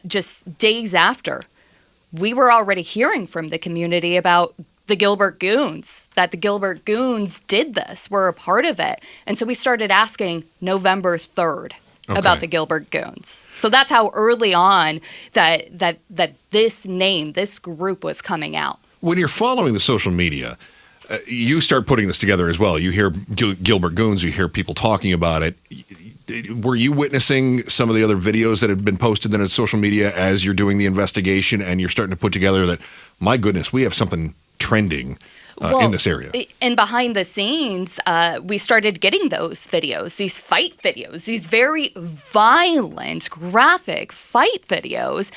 just days after, we were already hearing from the community about the Gilbert Goons, that the Gilbert Goons did this, were a part of it. And so we started asking November 3rd about the Gilbert Goons. So that's how early on that this name, this group was coming out. When you're following the social media, you start putting this together as well. You hear Gilbert Goons, you hear people talking about it. Were you witnessing some of the other videos that had been posted then on social media as you're doing the investigation and you're starting to put together that, my goodness, we have something trending in this area? And behind the scenes, we started getting those videos, these fight videos, these very violent, graphic fight videos.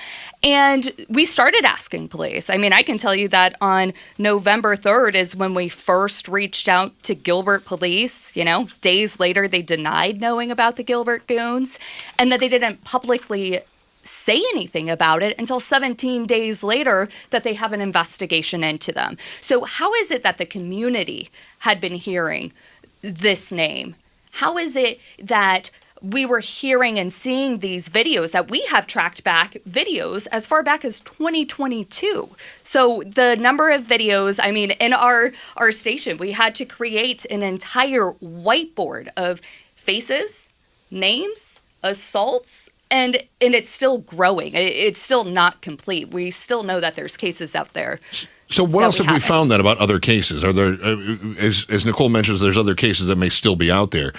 And we started asking police. I mean, I can tell you that on November 3rd is when we first reached out to Gilbert police. You know, days later, they denied knowing about the Gilbert Goons, and that they didn't publicly say anything about it until 17 days later that they have an investigation into them. So how is it that the community had been hearing this name? How is it that we were hearing and seeing these videos, that we have tracked back videos as far back as 2022? So the number of videos, I mean, in our station, we had to create an entire whiteboard of faces, names, assaults, and it's still growing. It's still not complete. We still know that there's cases out there. So what else have we found then about other cases? Are there, as Nicole mentions, there's other cases that may still be out there.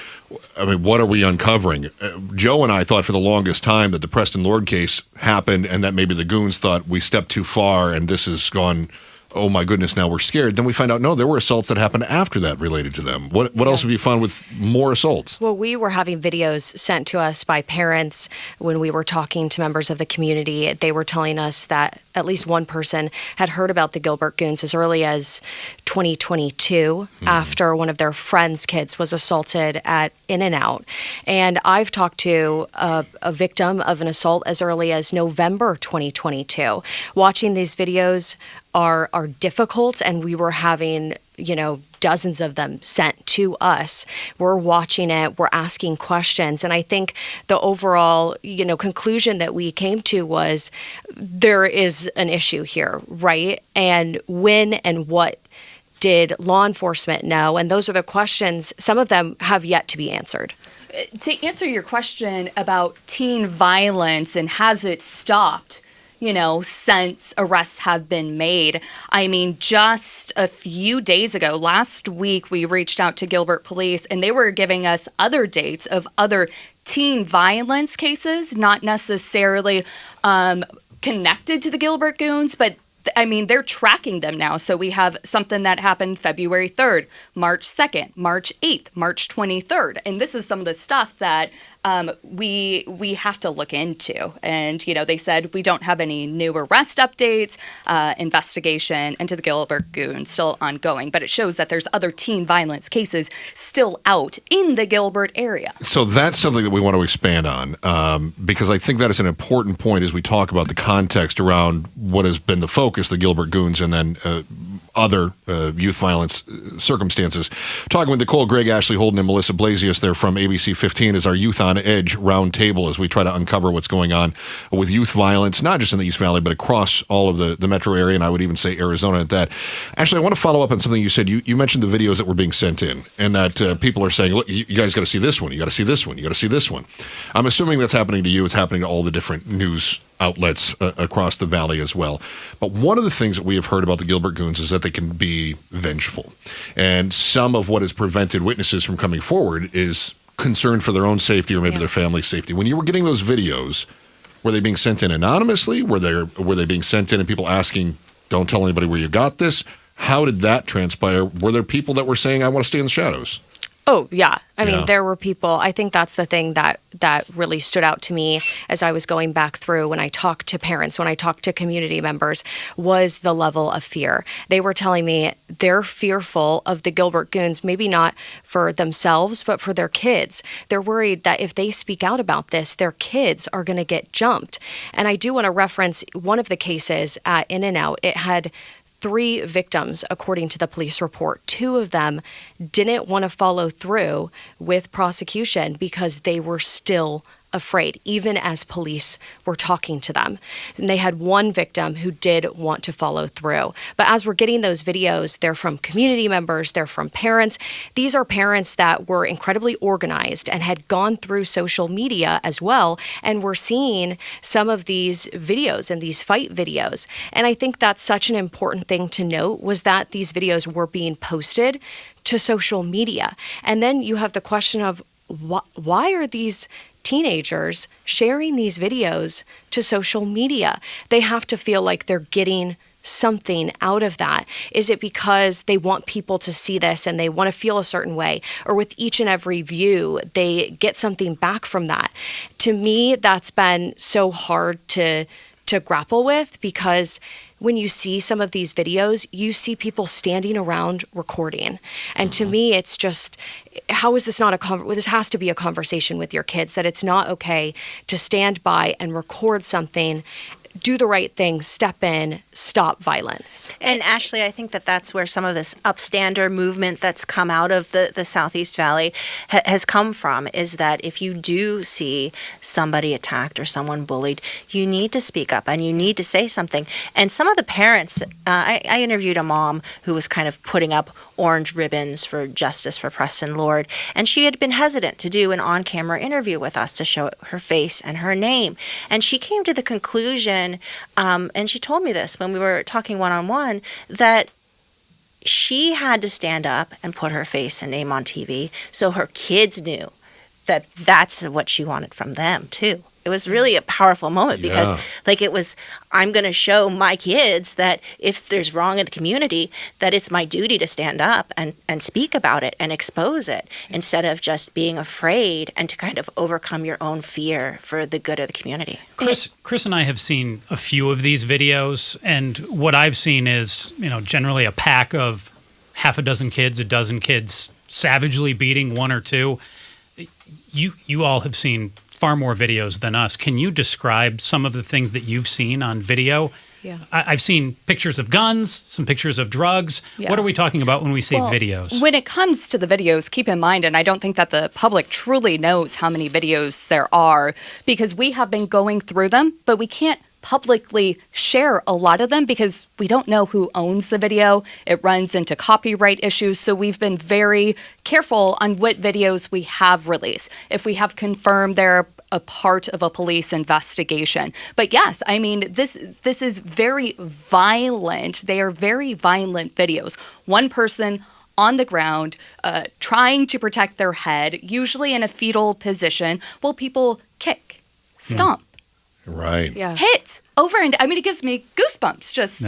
I mean, what are we uncovering? Joe and I thought for the longest time that the Preston Lord case happened and that maybe the Goons thought we stepped too far and this has gone, oh my goodness, now we're scared. Then we find out, no, there were assaults that happened after that related to them. What else have you found with more assaults? Well, we were having videos sent to us by parents when we were talking to members of the community. They were telling us that at least one person had heard about the Gilbert Goons as early as 2022 after one of their friends' kids was assaulted at In-N-Out. And I've talked to a victim of an assault as early as November 2022. Watching these videos are difficult, and we were having, dozens of them sent to us. We're watching it, we're asking questions, and I think the overall, conclusion that we came to was there is an issue here, right? And when and what did law enforcement know? And those are the questions, some of them have yet to be answered. To answer your question about teen violence and has it stopped, since arrests have been made. I mean, just a few days ago, last week, we reached out to Gilbert Police, and they were giving us other dates of other teen violence cases, not necessarily connected to the Gilbert Goons, but I mean, they're tracking them now. So we have something that happened February 3rd, March 2nd, March 8th, March 23rd. And this is some of the stuff that we have to look into. And, they said we don't have any new arrest updates, investigation into the Gilbert Goons still ongoing. But it shows that there's other teen violence cases still out in the Gilbert area. So that's something that we want to expand on because I think that is an important point as we talk about the context around what has been the focus, the Gilbert Goons, and then other youth violence circumstances. Talking with Nicole Grigg, Ashley Holden, and Melissa Blasius there from ABC15 is our Youth on Edge roundtable as we try to uncover what's going on with youth violence, not just in the East Valley, but across all of the metro area, and I would even say Arizona at that. Ashley, I want to follow up on something you said. You mentioned the videos that were being sent in, and that people are saying, look, you guys got to see this one, you got to see this one, you got to see this one. I'm assuming that's happening to you. It's happening to all the different news outlets across the valley as well. But one of the things that we have heard about the Gilbert Goons is that they can be vengeful. And some of what has prevented witnesses from coming forward is concern for their own safety or maybe their family's safety. When you were getting those videos, were they being sent in anonymously? Were they being sent in and people asking, don't tell anybody where you got this? How did that transpire? Were there people that were saying, I want to stay in the shadows? Oh, yeah. I mean, there were people. I think that's the thing that really stood out to me as I was going back through when I talked to parents, when I talked to community members, was the level of fear. They were telling me they're fearful of the Gilbert Goons, maybe not for themselves, but for their kids. They're worried that if they speak out about this, their kids are going to get jumped. And I do want to reference one of the cases at In-N-Out. It had 3 victims, according to the police report. 2 of them didn't want to follow through with prosecution because they were still afraid, even as police were talking to them. And they had one victim who did want to follow through. But as we're getting those videos, they're from community members, they're from parents. These are parents that were incredibly organized and had gone through social media as well, and were seeing some of these videos and these fight videos. And I think that's such an important thing to note, was that these videos were being posted to social media. And then you have the question of why are these teenagers sharing these videos to social media? They have to feel like they're getting something out of that. Is it because they want people to see this and they want to feel a certain way, or with each and every view they get something back from that? To me, that's been so hard to grapple with, because when you see some of these videos, you see people standing around recording. And to me, it's just, how is this not this has to be a conversation with your kids, that it's not okay to stand by and record something, do the right thing, step in, stop violence. And Ashley, I think that that's where some of this upstander movement that's come out of the Southeast Valley has come from, is that if you do see somebody attacked or someone bullied, you need to speak up and you need to say something. And some of the parents, I interviewed a mom who was kind of putting up orange ribbons for justice for Preston Lord, and she had been hesitant to do an on-camera interview with us to show her face and her name. And she came to the conclusion, and she told me this when we were talking one-on-one, that she had to stand up and put her face and name on TV so her kids knew that that's what she wanted from them too. It was really a powerful moment, because it was, I'm going to show my kids that if there's wrong in the community, that it's my duty to stand up and speak about it and expose it, instead of just being afraid and to kind of overcome your own fear for the good of the community. Chris and I have seen a few of these videos, and what I've seen is, generally a pack of half a dozen kids, a dozen kids savagely beating one or two. You all have seen far more videos than us. Can you describe some of the things that you've seen on video? Yeah. I've seen pictures of guns, some pictures of drugs. Yeah. What are we talking about when we say videos? When it comes to the videos, keep in mind, and I don't think that the public truly knows how many videos there are, because we have been going through them, but we can't publicly share a lot of them because we don't know who owns the video. It runs into copyright issues, so we've been very careful on what videos we have released. If we have confirmed they're a part of a police investigation. But yes, I mean, this is very violent. They are very violent videos. One person on the ground trying to protect their head, usually in a fetal position, while people kick, stomp. Right. Yeah. Hit over and I mean, it gives me goosebumps. Just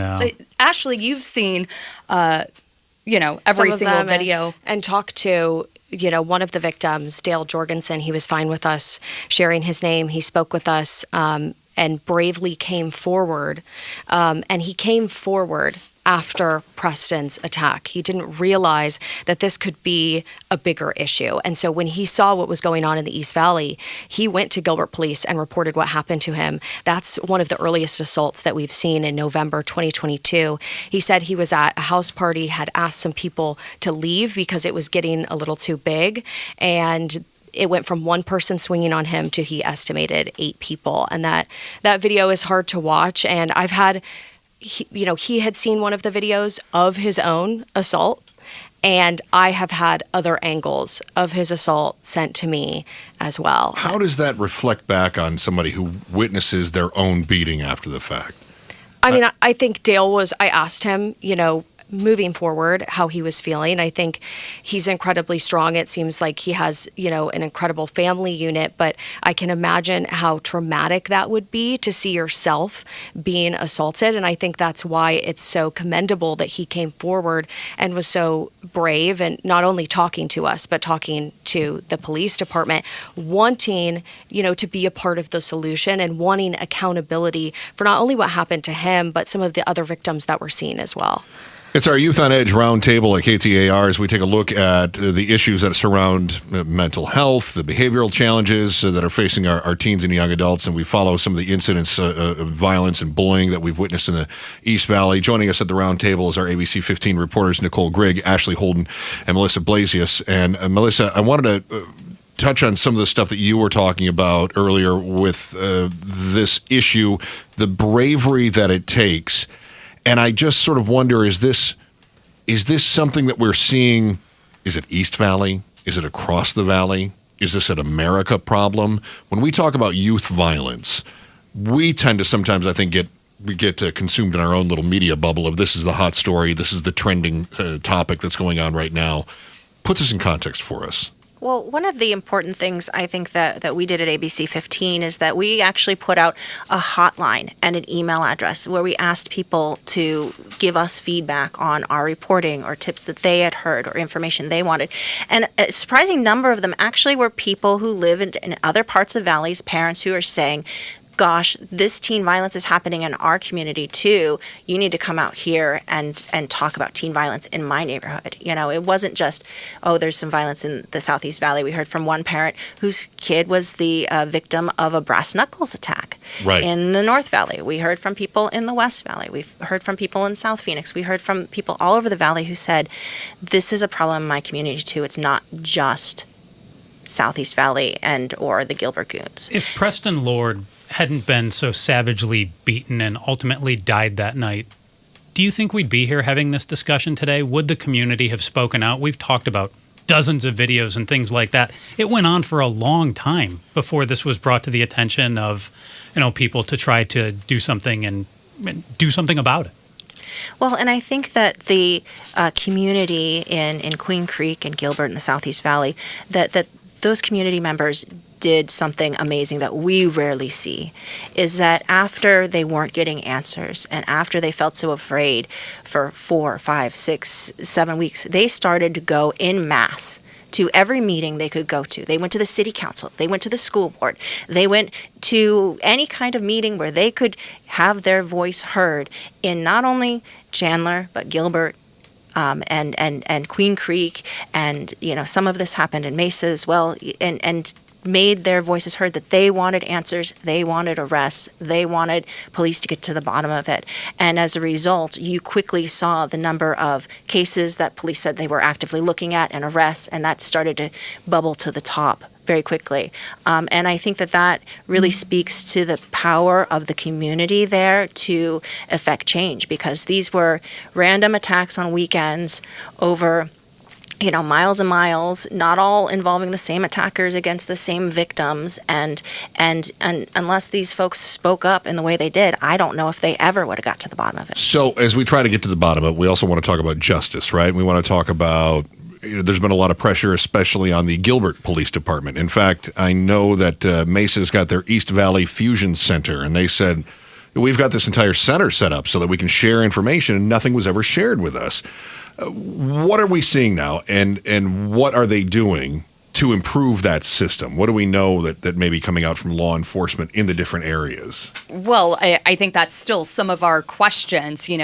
Ashley, you've seen, every single video and talked to one of the victims, Dale Jorgensen. He was fine with us sharing his name. He spoke with us and bravely came forward. And he came forward after Preston's attack. He didn't realize that this could be a bigger issue. And so when he saw what was going on in the East Valley, he went to Gilbert Police and reported what happened to him. That's one of the earliest assaults that we've seen in November 2022. He said he was at a house party, had asked some people to leave because it was getting a little too big, and it went from one person swinging on him to, he estimated, 8 people. And that video is hard to watch. And I've had he had seen one of the videos of his own assault, and I have had other angles of his assault sent to me as well. How does that reflect back on somebody who witnesses their own beating after the fact? I mean, I think I asked him, moving forward, how he was feeling. I think he's incredibly strong. It seems like he has, an incredible family unit, but I can imagine how traumatic that would be to see yourself being assaulted. And I think that's why it's so commendable that he came forward and was so brave, and not only talking to us, but talking to the police department, wanting, to be a part of the solution and wanting accountability for not only what happened to him, but some of the other victims that were seen as well. It's our Youth on Edge roundtable at KTAR as we take a look at the issues that surround mental health, the behavioral challenges that are facing our teens and young adults, and we follow some of the incidents of violence and bullying that we've witnessed in the East Valley. Joining us at the roundtable is our ABC15 reporters Nicole Grigg, Ashley Holden, and Melissa Blasius. And Melissa, I wanted to touch on some of the stuff that you were talking about earlier with this issue, the bravery that it takes. And I just sort of wonder, is this something that we're seeing? Is it East Valley? Is it across the valley? Is this an America problem? When we talk about youth violence, we tend to sometimes, I think, get consumed in our own little media bubble of this is the hot story, this is the trending topic that's going on right now. Put this in context for us. Well, one of the important things I think that we did at ABC15 is that we actually put out a hotline and an email address where we asked people to give us feedback on our reporting or tips that they had heard or information they wanted. And a surprising number of them actually were people who live in other parts of valleys, parents who are saying, gosh, this teen violence is happening in our community too. You need to come out here and talk about teen violence in my neighborhood. You know, it wasn't just, oh, there's some violence in the Southeast Valley. We heard from one parent whose kid was the victim of a brass knuckles attack in the North Valley. We heard from people in the West Valley. We've heard from people in South Phoenix. We heard from people all over the valley who said, this is a problem in my community too. It's not just Southeast Valley or the Gilbert Goons. If Preston Lord hadn't been so savagely beaten and ultimately died that night, do you think we'd be here having this discussion today? Would the community have spoken out? We've talked about dozens of videos and things like that. It went on for a long time before this was brought to the attention of, people to try to do something and do something about it. Well, and I think that the community in Queen Creek and Gilbert in the Southeast Valley, that those community members did something amazing that we rarely see, is that after they weren't getting answers and after they felt so afraid for 4, 5, 6, 7 weeks, they started to go en masse to every meeting they could go to. They went to the city council. They went to the school board. They went to any kind of meeting where they could have their voice heard in not only Chandler, but Gilbert, and Queen Creek, and some of this happened in Mesa as well, and made their voices heard that they wanted answers, they wanted arrests, they wanted police to get to the bottom of it. And as a result, you quickly saw the number of cases that police said they were actively looking at and arrests, and that started to bubble to the top very quickly. And I think that really speaks to the power of the community there to effect change, because these were random attacks on weekends over miles and miles, not all involving the same attackers against the same victims. And unless these folks spoke up in the way they did, I don't know if they ever would have got to the bottom of it. So as we try to get to the bottom of it, we also want to talk about justice, right? We want to talk about, there's been a lot of pressure, especially on the Gilbert Police Department. In fact, I know that Mesa's got their East Valley Fusion Center, and they said, we've got this entire center set up so that we can share information, and nothing was ever shared with us. What are we seeing now, and what are they doing to improve that system? What do we know that may be coming out from law enforcement in the different areas? Well, I think that's still some of our questions. We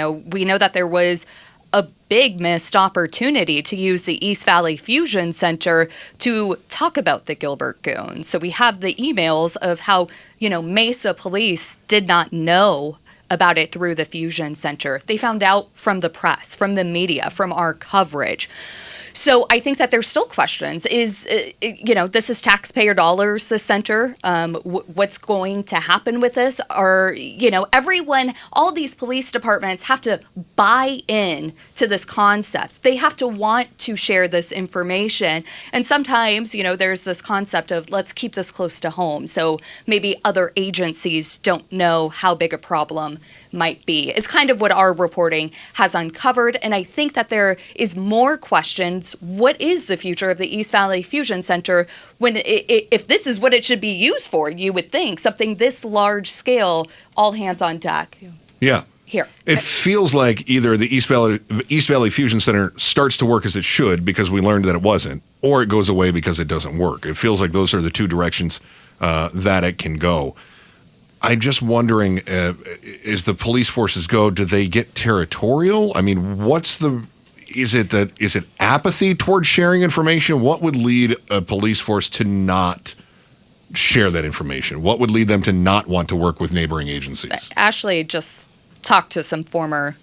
know that there was a big missed opportunity to use the East Valley Fusion Center to talk about the Gilbert Goons. So we have the emails of how, Mesa police did not know about it through the Fusion Center. They found out from the press, from the media, from our coverage. So I think that there's still questions. This is taxpayer dollars, the center. What's going to happen with this? Everyone, all these police departments have to buy in to this concept. They have to want to share this information. And sometimes, there's this concept of let's keep this close to home. So maybe other agencies don't know how big a problem might be, is kind of what our reporting has uncovered. And I think that there is more questions. What is the future of the East Valley Fusion Center if this is what it should be used for? You would think something this large scale, all hands on deck. Yeah. Here. It feels like either the East Valley Fusion Center starts to work as it should because we learned that it wasn't, or it goes away because it doesn't work. It feels like those are the two directions that it can go. I'm just wondering, as the police forces go, do they get territorial? I mean, is it apathy towards sharing information? What would lead a police force to not share that information? What would lead them to not want to work with neighboring agencies? Ashley just talked to some former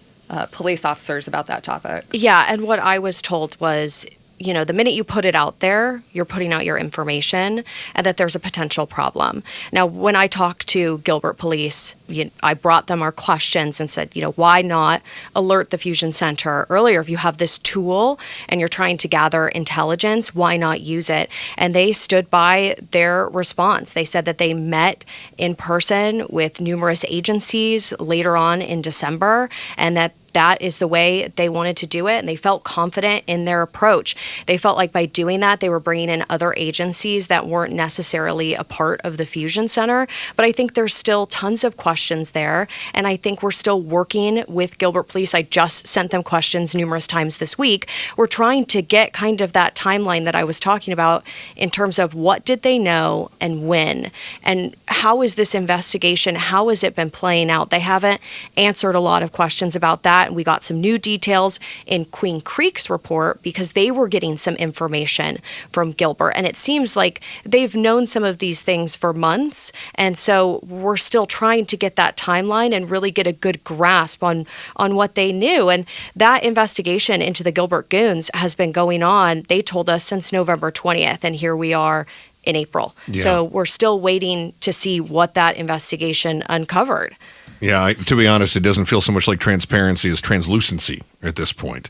police officers about that topic. Yeah, and what I was told was the minute you put it out there, you're putting out your information and that there's a potential problem. Now, when I talked to Gilbert Police, I brought them our questions and said, why not alert the Fusion Center earlier? If you have this tool and you're trying to gather intelligence, why not use it? And they stood by their response. They said that they met in person with numerous agencies later on in December, and that is the way they wanted to do it, and they felt confident in their approach. They felt like by doing that, they were bringing in other agencies that weren't necessarily a part of the Fusion Center. But I think there's still tons of questions there, and I think we're still working with Gilbert Police. I just sent them questions numerous times this week. We're trying to get kind of that timeline that I was talking about in terms of what did they know and when, and how is this investigation, how has it been playing out? They haven't answered a lot of questions about that. We got some new details in Queen Creek's report because they were getting some information from Gilbert. And it seems like they've known some of these things for months. And so we're still trying to get that timeline and really get a good grasp on what they knew. And that investigation into the Gilbert Goons has been going on, they told us, since November 20th. And here we are in April. Yeah. So we're still waiting to see what that investigation uncovered. Yeah, to be honest, it doesn't feel so much like transparency as translucency at this point.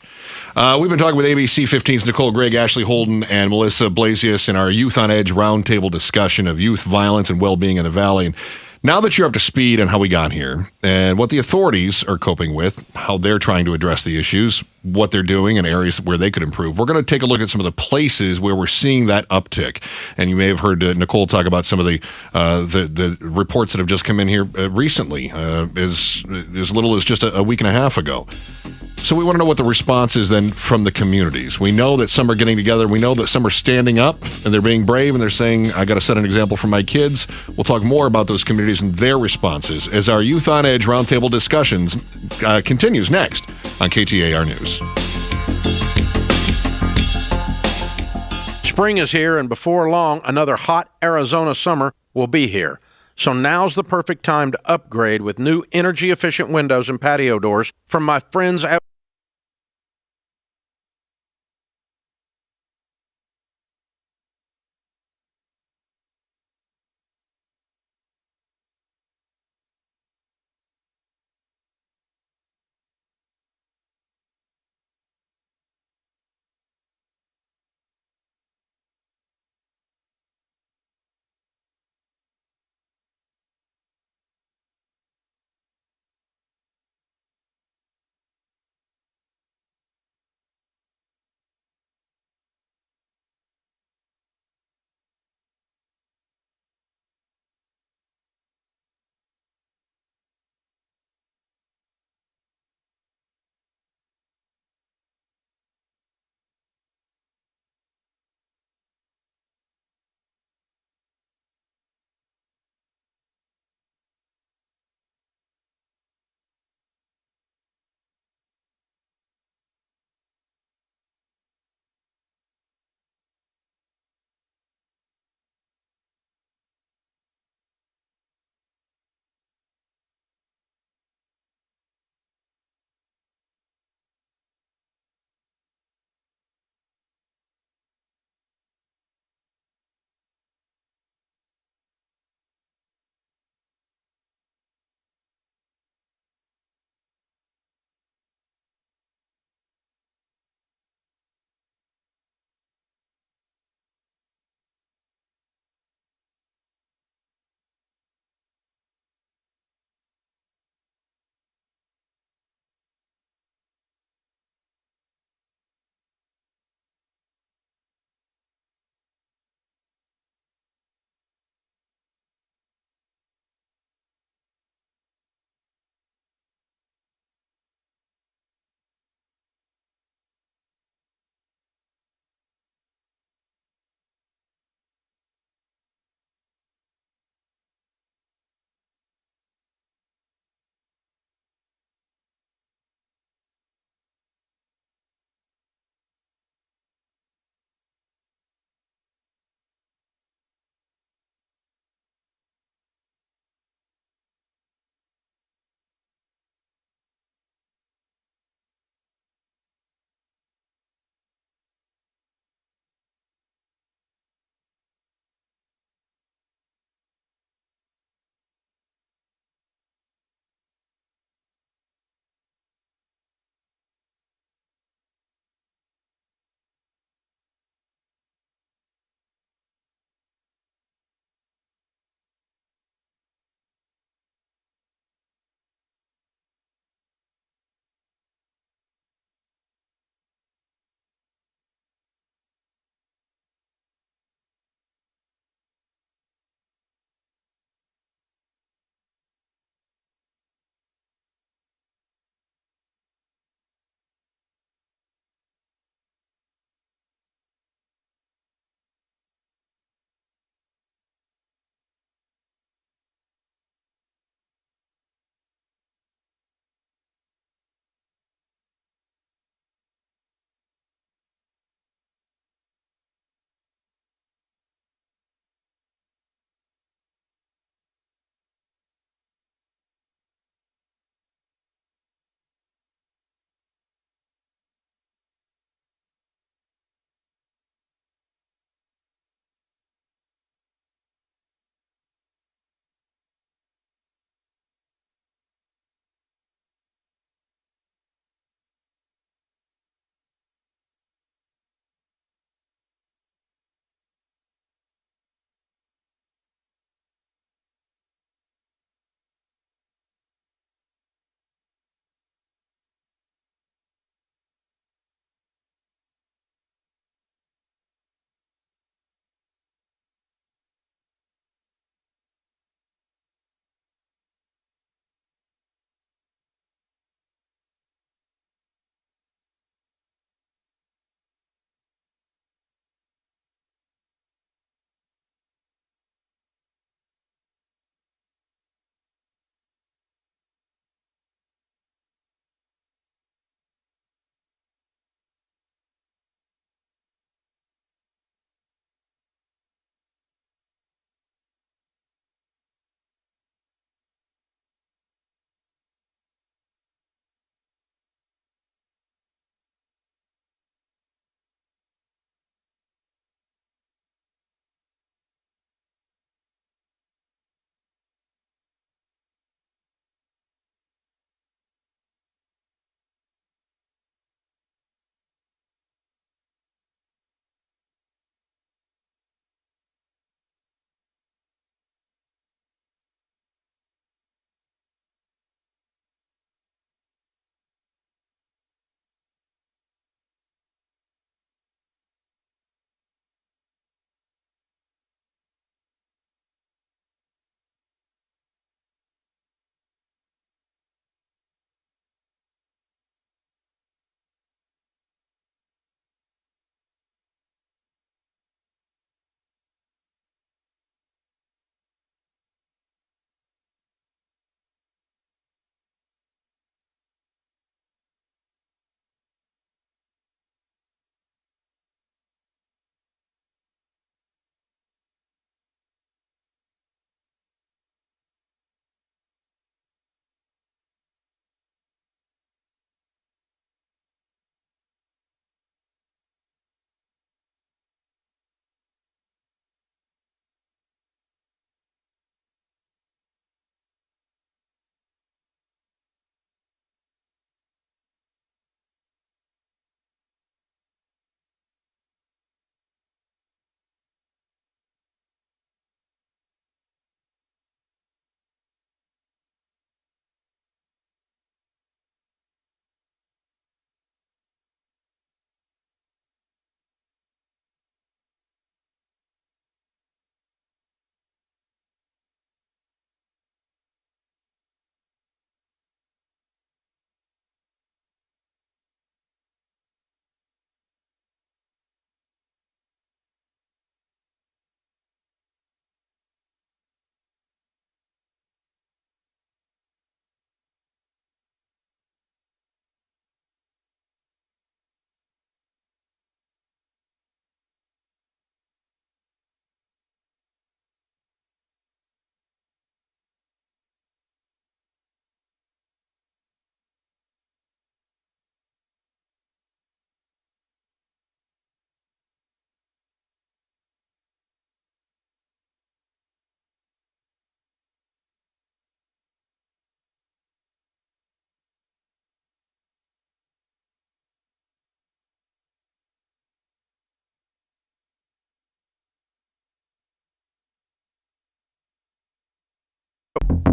We've been talking with ABC15's Nicole Grigg, Ashley Holden, and Melissa Blasius in our Youth on Edge roundtable discussion of youth violence and well-being in the Valley. And now that you're up to speed on how we got here and what the authorities are coping with, how they're trying to address the issues, what they're doing in areas where they could improve, we're going to take a look at some of the places where we're seeing that uptick. And you may have heard Nicole talk about some of the reports that have just come in here recently, as little as just a week and a half ago. So we want to know what the response is then from the communities. We know that some are getting together. We know that some are standing up and they're being brave and they're saying, I got to set an example for my kids. We'll talk more about those communities and their responses as our Youth on Edge roundtable discussions continues next on KTAR News. Spring is here, and before long, another hot Arizona summer will be here. So now's the perfect time to upgrade with new energy-efficient windows and patio doors from my friends at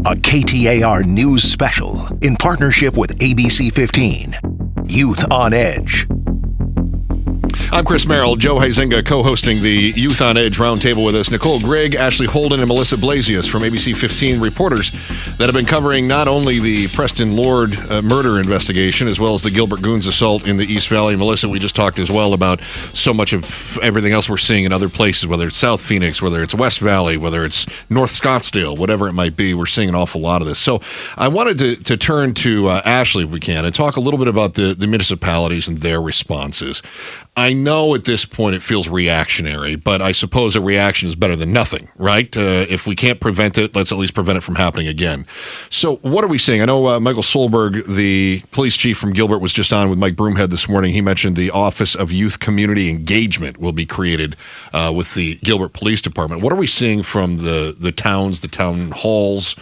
a KTAR news special in partnership with ABC15. Youth on Edge. I'm Chris Merrill. Joe Huizenga co-hosting the Youth on Edge roundtable with us. Nicole Grigg, Ashley Holden, and Melissa Blasius from ABC15, reporters that have been covering not only the Preston Lord murder investigation as well as the Gilbert Goons assault in the East Valley. Melissa, we just talked as well about so much of everything else we're seeing in other places, whether it's South Phoenix, whether it's West Valley, whether it's North Scottsdale, whatever it might be. We're seeing an awful lot of this. So I wanted to turn to Ashley, if we can, and talk a little bit about the municipalities and their responses. I know at this point it feels reactionary, but I suppose a reaction is better than nothing, right? If we can't prevent it, let's at least prevent it from happening again. So what are we seeing? I know Michael Solberg, the police chief from Gilbert, was just on with Mike Broomhead this morning. He mentioned the Office of Youth Community Engagement will be created with the Gilbert Police Department. What are we seeing from the towns, the town halls,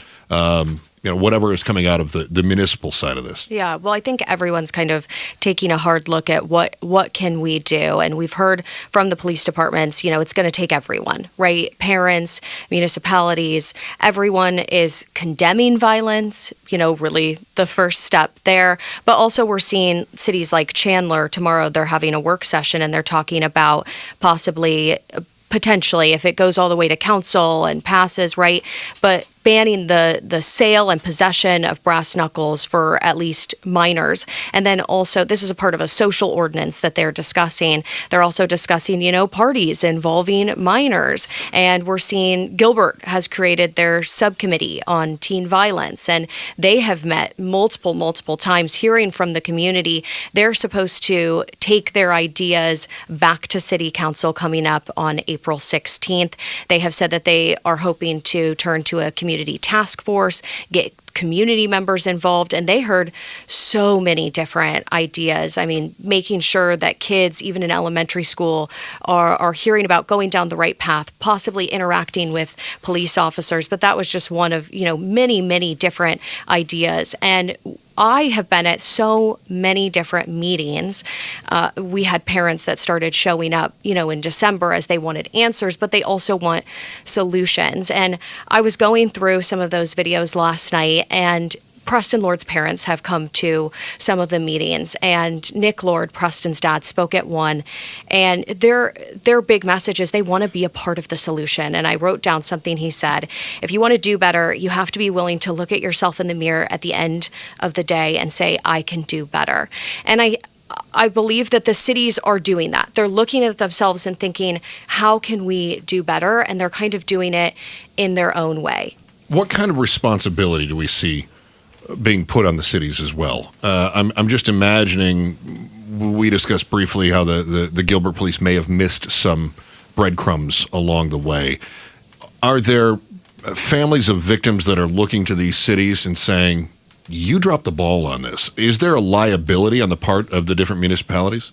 whatever is coming out of the municipal side of this? Yeah, well, I think everyone's kind of taking a hard look at what can we do. And we've heard from the police departments, it's going to take everyone, right? Parents, municipalities, everyone is condemning violence, really the first step there. But also we're seeing cities like Chandler tomorrow, they're having a work session and they're talking about potentially, if it goes all the way to council and passes, right? But banning the sale and possession of brass knuckles for at least minors. And then also, this is a part of a social ordinance that they're discussing. They're also discussing, parties involving minors. And we're seeing Gilbert has created their subcommittee on teen violence, and they have met multiple times hearing from the community. They're supposed to take their ideas back to city council coming up on April 16th. They have said that they are hoping to turn to a community task force, get community members involved, and they heard so many different ideas. I mean, making sure that kids, even in elementary school, are hearing about going down the right path, possibly interacting with police officers. But that was just one of, many different ideas. And I have been at so many different meetings. We had parents that started showing up, in December as they wanted answers, but they also want solutions. And I was going through some of those videos last night, and Preston Lord's parents have come to some of the meetings, and Nick Lord, Preston's dad, spoke at one, and their big message is they want to be a part of the solution. And I wrote down something he said: if you want to do better, you have to be willing to look at yourself in the mirror at the end of the day and say, I can do better. And I believe that the cities are doing that. They're looking at themselves and thinking, how can we do better? And they're kind of doing it in their own way. What kind of responsibility do we see being put on the cities as well? I'm just imagining, we discussed briefly how the Gilbert police may have missed some breadcrumbs along the way. Are there families of victims that are looking to these cities and saying, you dropped the ball on this? Is there a liability on the part of the different municipalities?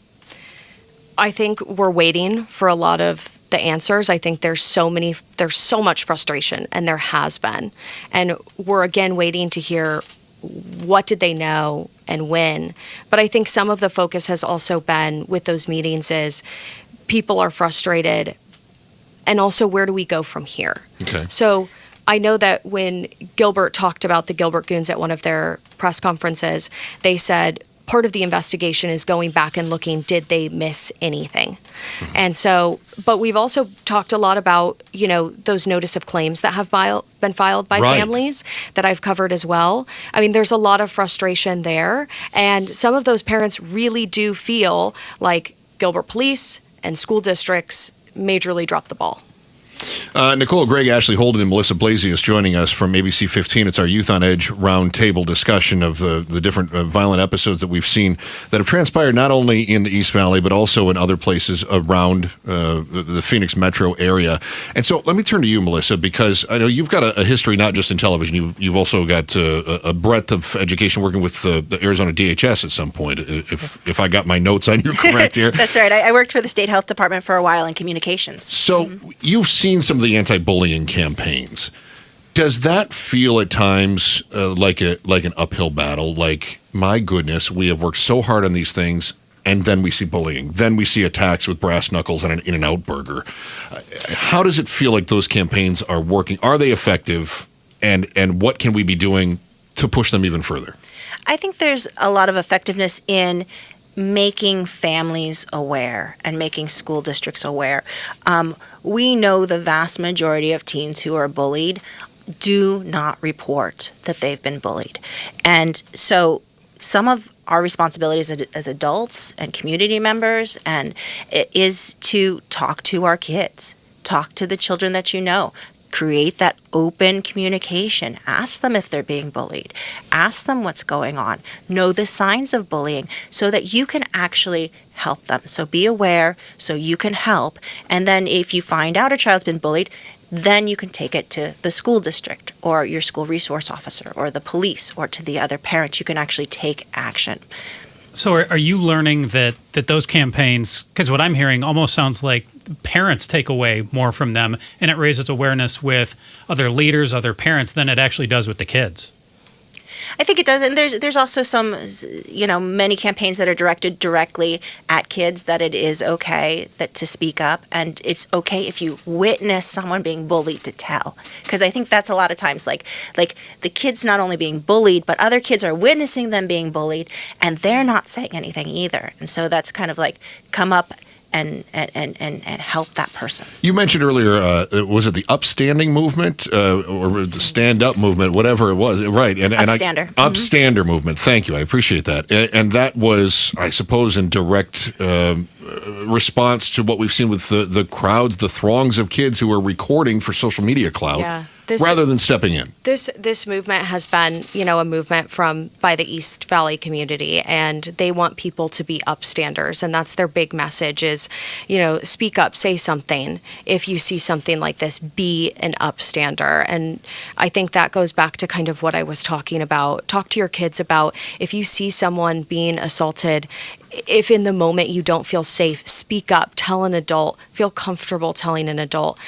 I think we're waiting for a lot of the answers. I think there's so much frustration, and there has been. And we're again waiting to hear what did they know and when. But I think some of the focus has also been with those meetings is people are frustrated, and also where do we go from here? Okay. So I know that when Gilbert talked about the Gilbert Goons at one of their press conferences, they said part of the investigation is going back and looking, did they miss anything? Mm-hmm. And so, but we've also talked a lot about, those notice of claims that have been filed by families that I've covered as well. I mean, there's a lot of frustration there. And some of those parents really do feel like Gilbert police and school districts majorly dropped the ball. Nicole Grigg, Ashley Holden, and Melissa Blasius joining us from ABC15. It's our Youth on Edge roundtable discussion of the different violent episodes that we've seen that have transpired not only in the East Valley, but also in other places around the Phoenix metro area. And so let me turn to you, Melissa, because I know you've got a history not just in television. You've also got a breadth of education working with the Arizona DHS at some point, if I got my notes on you correct here. That's right. I worked for the state health department for a while in communications. So you've seen some of the anti-bullying campaigns. Does that feel at times like an uphill battle? Like, my goodness, we have worked so hard on these things, and then we see bullying. Then we see attacks with brass knuckles and an In-N-Out burger. How does it feel like those campaigns are working? Are they effective? and what can we be doing to push them even further? I think there's a lot of effectiveness in making families aware and making school districts aware. We know the vast majority of teens who are bullied do not report that they've been bullied. And so some of our responsibilities as adults and community members and is to talk to our kids, talk to the children that you know. Create that open communication. Ask them if they're being bullied. Ask them what's going on. Know the signs of bullying so that you can actually help them. So be aware so you can help. And then if you find out a child's been bullied, then you can take it to the school district or your school resource officer or the police or to the other parents. You can actually take action. So are you learning that those campaigns, because what I'm hearing almost sounds like parents take away more from them and it raises awareness with other leaders, other parents than it actually does with the kids? I think it does, and there's also some, many campaigns that are directed directly at kids that it is okay to speak up, and it's okay if you witness someone being bullied to tell, because I think that's a lot of times like the kids not only being bullied, but other kids are witnessing them being bullied, and they're not saying anything either, and so that's kind of like come up and help that person. You mentioned earlier, was it the upstanding movement or the stand-up movement, whatever it was, right? Upstander. Upstander movement. Thank you. I appreciate that. And that was, I suppose, in direct response to what we've seen with the crowds, the throngs of kids who are recording for social media clout. Rather than stepping in. This movement has been, a movement by the East Valley community, and they want people to be upstanders, and that's their big message is, speak up, say something. If you see something like this, be an upstander. And I think that goes back to kind of what I was talking about. Talk to your kids about if you see someone being assaulted, if in the moment you don't feel safe, speak up, tell an adult, feel comfortable telling an adult.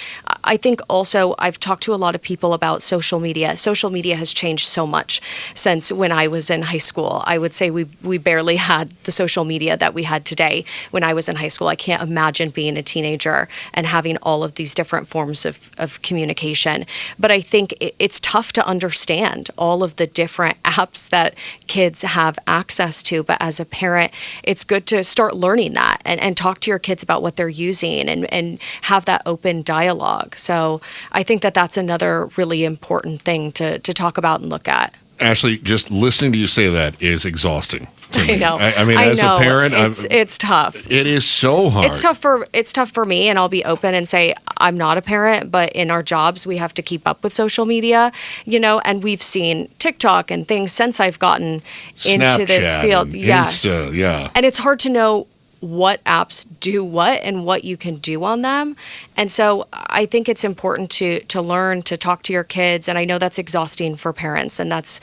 I think also I've talked to a lot of people about social media. Social media has changed so much since when I was in high school. I would say we barely had the social media that we had today when I was in high school. I can't imagine being a teenager and having all of these different forms of communication. But I think it's tough to understand all of the different apps that kids have access to. But as a parent, it's good to start learning that and talk to your kids about what they're using and have that open dialogue. So I think that's another really important thing to talk about and look at. Ashley, just listening to you say that is exhausting. I know. I mean, as a parent, it's tough. It is so hard. It's tough for me, and I'll be open and say I'm not a parent, but in our jobs we have to keep up with social media, and we've seen TikTok and things since I've gotten into this field. Yes, Insta, yeah, and it's hard to know what apps do what and what you can do on them. And so I think it's important to learn to talk to your kids. And I know that's exhausting for parents, and that's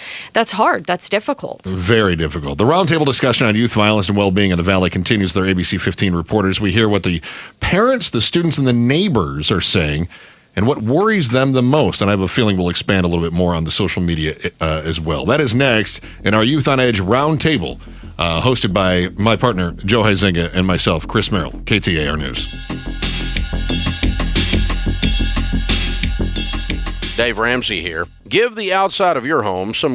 hard. That's difficult. Very difficult. The roundtable discussion on youth violence and well-being in the Valley continues. Their ABC15 reporters. We hear what the parents, the students, and the neighbors are saying and what worries them the most. And I have a feeling we'll expand a little bit more on the social media as well. That is next in our Youth on Edge roundtable, hosted by my partner, Joe Huizinga, and myself, Chris Merrill, KTAR News. Dave Ramsey here. Give the outside of your home some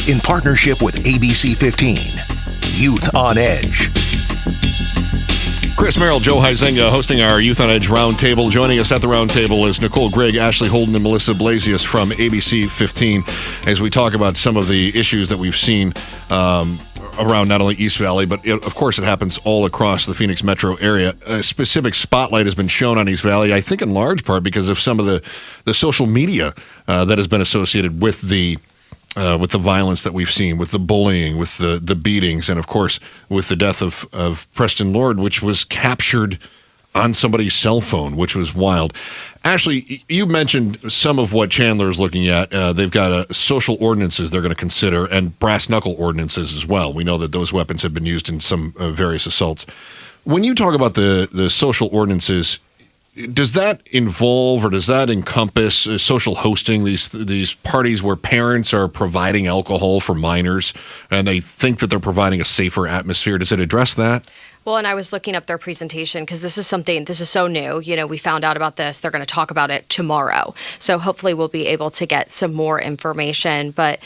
in partnership with ABC15. Youth on Edge. Chris Merrill, Joe Huizenga hosting our Youth on Edge roundtable. Joining us at the roundtable is Nicole Grigg, Ashley Holden, and Melissa Blasius from ABC15 as we talk about some of the issues that we've seen around not only East Valley, but of course it happens all across the Phoenix metro area. A specific spotlight has been shown on East Valley, I think in large part because of some of the social media that has been associated with the violence that we've seen, with the bullying, with the beatings, and of course with the death of Preston Lord, which was captured on somebody's cell phone, which was wild. Ashley, you mentioned some of what Chandler is looking at. They've got social ordinances they're going to consider and brass knuckle ordinances as well. We know that those weapons have been used in some various assaults. When you talk about the social ordinances, does that involve or does that encompass social hosting, these parties where parents are providing alcohol for minors and they think that they're providing a safer atmosphere? Does it address that? Well, and I was looking up their presentation because this is so new. We found out about this. They're going to talk about it tomorrow. So hopefully we'll be able to get some more information. But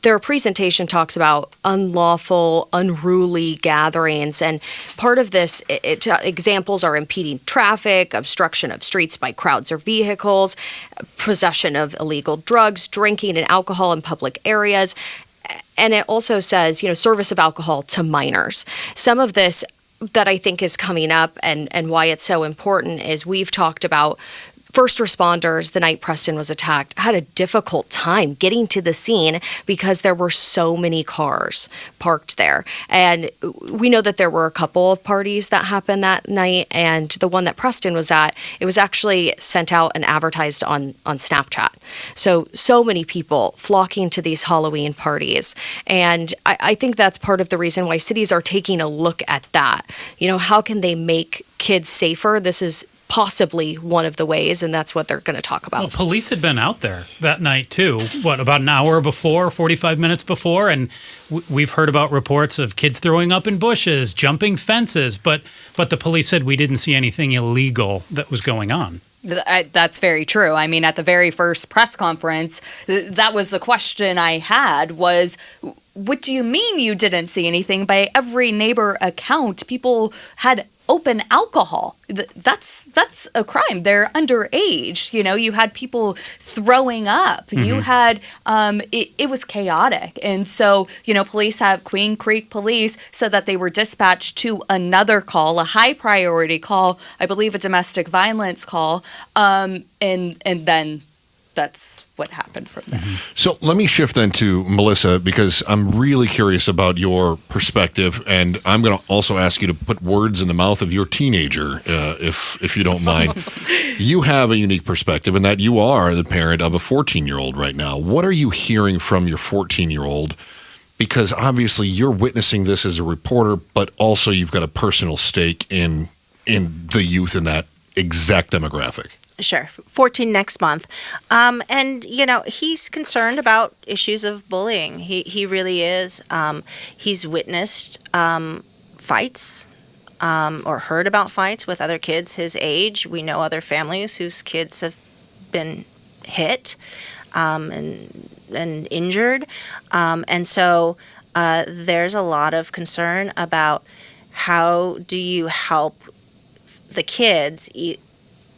their presentation talks about unlawful, unruly gatherings. And part of this, examples are impeding traffic, obstruction of streets by crowds or vehicles, possession of illegal drugs, drinking and alcohol in public areas. And it also says, service of alcohol to minors. Some of this that I think is coming up and why it's so important is we've talked about first responders the night Preston was attacked had a difficult time getting to the scene because there were so many cars parked there. And we know that there were a couple of parties that happened that night, and the one that Preston was at, it was actually sent out and advertised on Snapchat. So many people flocking to these Halloween parties. And I think that's part of the reason why cities are taking a look at that. How can they make kids safer? This is possibly one of the ways, and that's what they're going to talk about. Well, police had been out there that night too, about an hour before, 45 minutes before, and we've heard about reports of kids throwing up in bushes, jumping fences, but the police said we didn't see anything illegal that was going on. That's very true. I mean, at the very first press conference, that was the question I had was, what do you mean you didn't see anything? By every neighbor account, people had open alcohol. That's a crime. They're underage. You had people throwing up. Mm-hmm. You had it was chaotic. And so, Queen Creek Police said that they were dispatched to another call, a high priority call, I believe a domestic violence call. And then that's what happened from there. Mm-hmm. So let me shift then to Melissa, because I'm really curious about your perspective, and I'm going to also ask you to put words in the mouth of your teenager, if you don't mind. You have a unique perspective in that you are the parent of a 14-year-old right now. What are you hearing from your 14-year-old? Because obviously you're witnessing this as a reporter, but also you've got a personal stake in the youth in that exact demographic. Sure. 14 next month. And, he's concerned about issues of bullying. He really is. He's witnessed fights or heard about fights with other kids his age. We know other families whose kids have been hit and injured. And so there's a lot of concern about how do you help the kids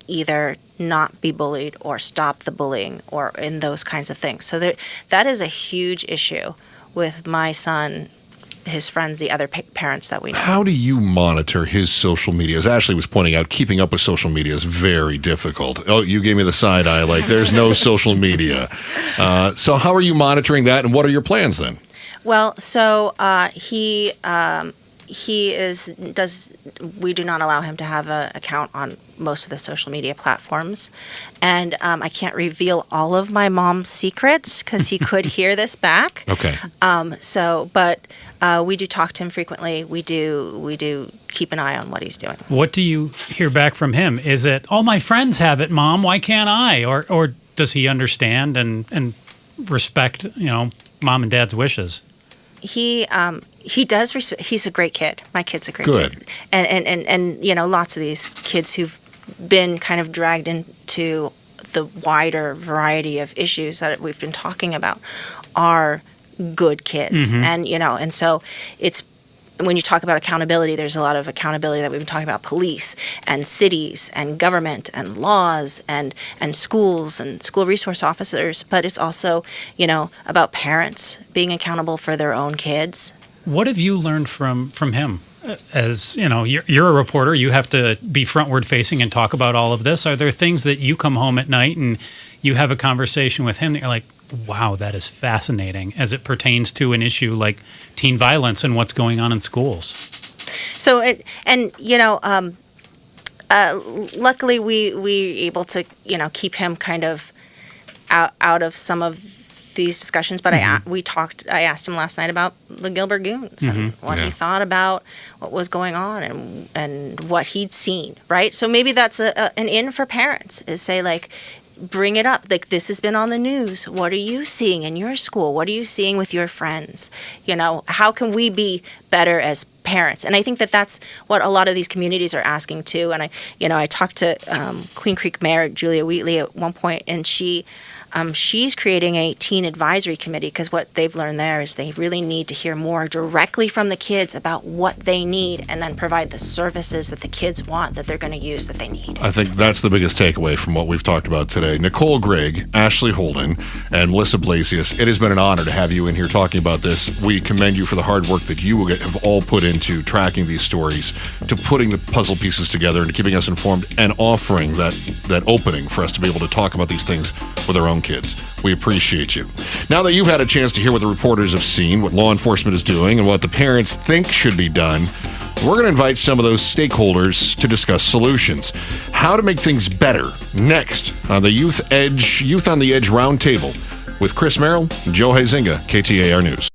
either not be bullied or stop the bullying or in those kinds of things. So that is a huge issue with my son, his friends, the other parents that we know. How do you monitor his social media? As Ashley was pointing out, keeping up with social media is very difficult. Oh, you gave me the side eye, like there's no social media. So how are you monitoring that, and what are your plans then? Well, so we do not allow him to have an account on most of the social media platforms. And I can't reveal all of my mom's secrets because he could hear this back. Okay. But we do talk to him frequently. We do keep an eye on what he's doing. What do you hear back from him? Is it, all my friends have it, Mom, why can't I? Or does he understand and respect, Mom and Dad's wishes? He does. He's a great kid. My kid's a great kid. And lots of these kids who've been kind of dragged into the wider variety of issues that we've been talking about are good kids. And, and so it's, when you talk about accountability, there's a lot of accountability that we've been talking about: police and cities and government and laws and schools and school resource officers. But it's also, about parents being accountable for their own kids. What have you learned from him? As you're a reporter, you have to be frontward facing and talk about all of this. Are there things that you come home at night and you have a conversation with him that you're like, wow, that is fascinating, as it pertains to an issue like teen violence and what's going on in schools? So, luckily we able to, keep him kind of out of some of these discussions. But I asked him last night about the Gilbert Goons and what he thought about what was going on and what he'd seen. Right. So maybe that's an in for parents, is say, like, bring it up. Like, this has been on the news. What are you seeing in your school? What are you seeing with your friends? How can we be better as parents? And I think that that's what a lot of these communities are asking too. And I talked to Queen Creek Mayor Julia Wheatley at one point, and she's creating a teen advisory committee, because what they've learned there is they really need to hear more directly from the kids about what they need, and then provide the services that the kids want, that they're going to use, that they need. I think that's the biggest takeaway from what we've talked about today. Nicole Grigg, Ashley Holden, and Melissa Blasius, it has been an honor to have you in here talking about this. We commend you for the hard work that you have all put into tracking these stories, to putting the puzzle pieces together, and to keeping us informed, and offering that opening for us to be able to talk about these things with our own kids. We appreciate you. Now that you've had a chance to hear what the reporters have seen, what law enforcement is doing, and what the parents think should be done, we're going to invite some of those stakeholders to discuss solutions. How to make things better, next on the Youth on the Edge Roundtable with Chris Merrill and Joe Huizinga, KTAR News.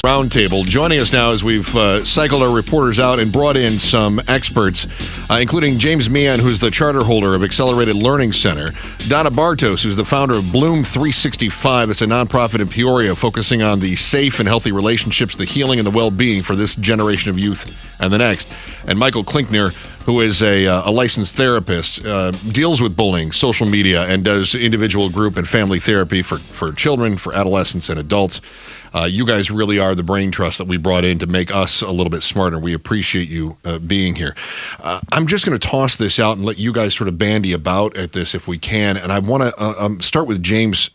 Roundtable. Joining us now as we've cycled our reporters out and brought in some experts, including James Meehan, who's the charter holder of Accelerated Learning Center, Donna Bartos, who's the founder of Bloom 365. It's a nonprofit in Peoria focusing on the safe and healthy relationships, the healing and the well-being for this generation of youth and the next. And Michael Klinkner, who is a licensed therapist, deals with bullying, social media, and does individual, group, and family therapy for children, for adolescents, and adults. You guys really are the brain trust that we brought in to make us a little bit smarter. We appreciate you being here. I'm just going to toss this out and let you guys sort of bandy about at this if we can. And I want to start with James.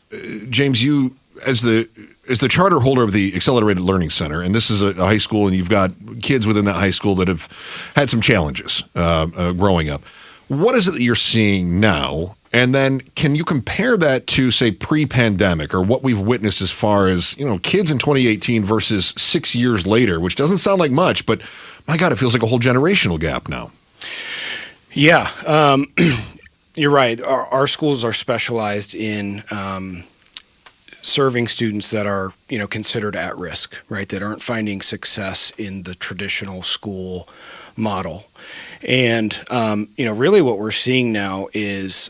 James, you as the charter holder of the Accelerated Learning Center, and this is a high school, and you've got kids within that high school that have had some challenges growing up. What is it that you're seeing now? And then can you compare that to, say, pre-pandemic or what we've witnessed as far as, kids in 2018 versus 6 years later, which doesn't sound like much, but my God, it feels like a whole generational gap now. Yeah, you're right. Our schools are specialized in serving students that are, considered at risk, right? That aren't finding success in the traditional school model. And, really what we're seeing now is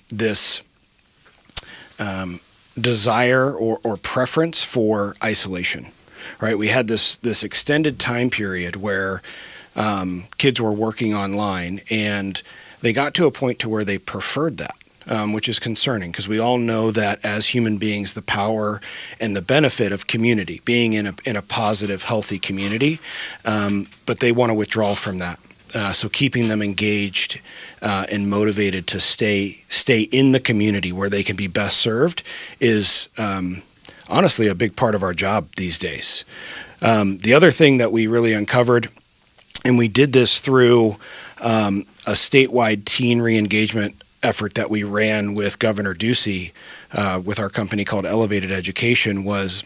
this desire or preference for isolation, right? We had this extended time period where kids were working online, and they got to a point to where they preferred that. Which is concerning because we all know that as human beings, the power and the benefit of community, being in a positive, healthy community, but they want to withdraw from that. So keeping them engaged and motivated to stay in the community where they can be best served is honestly a big part of our job these days. The other thing that we really uncovered, and we did this through a statewide teen re-engagement effort that we ran with Governor Ducey with our company called Elevated Education, was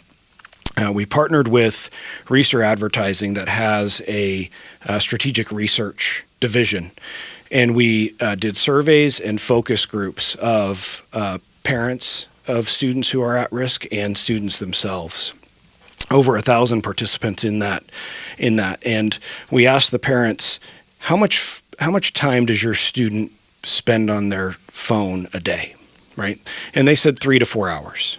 we partnered with Reeser Advertising that has a strategic research division, and we did surveys and focus groups of parents of students who are at risk and students themselves. Over 1,000 participants in that, and we asked the parents, how much time does your student spend on their phone a day, right? And they said 3 to 4 hours.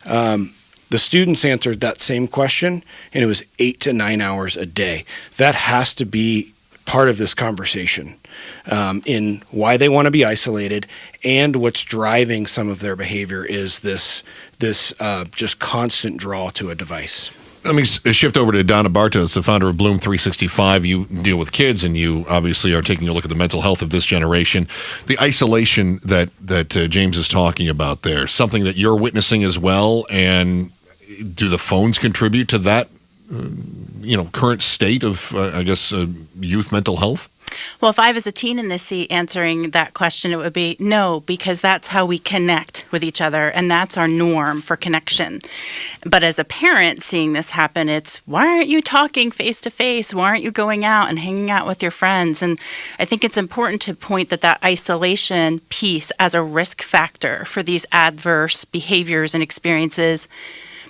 The students answered that same question, and it was 8 to 9 hours a day. That has to be part of this conversation in why they want to be isolated, and what's driving some of their behavior is this just constant draw to a device. Let me shift over to Donna Bartos, the founder of Bloom 365. You deal with kids, and you obviously are taking a look at the mental health of this generation. The isolation that James is talking about there, something that you're witnessing as well, and do the phones contribute to that, current state of, youth mental health? Well, if I was a teen in this seat answering that question, it would be no, because that's how we connect with each other, and that's our norm for connection. But as a parent seeing this happen, it's, why aren't you talking face to face? Why aren't you going out and hanging out with your friends? And I think it's important to point that isolation piece as a risk factor for these adverse behaviors and experiences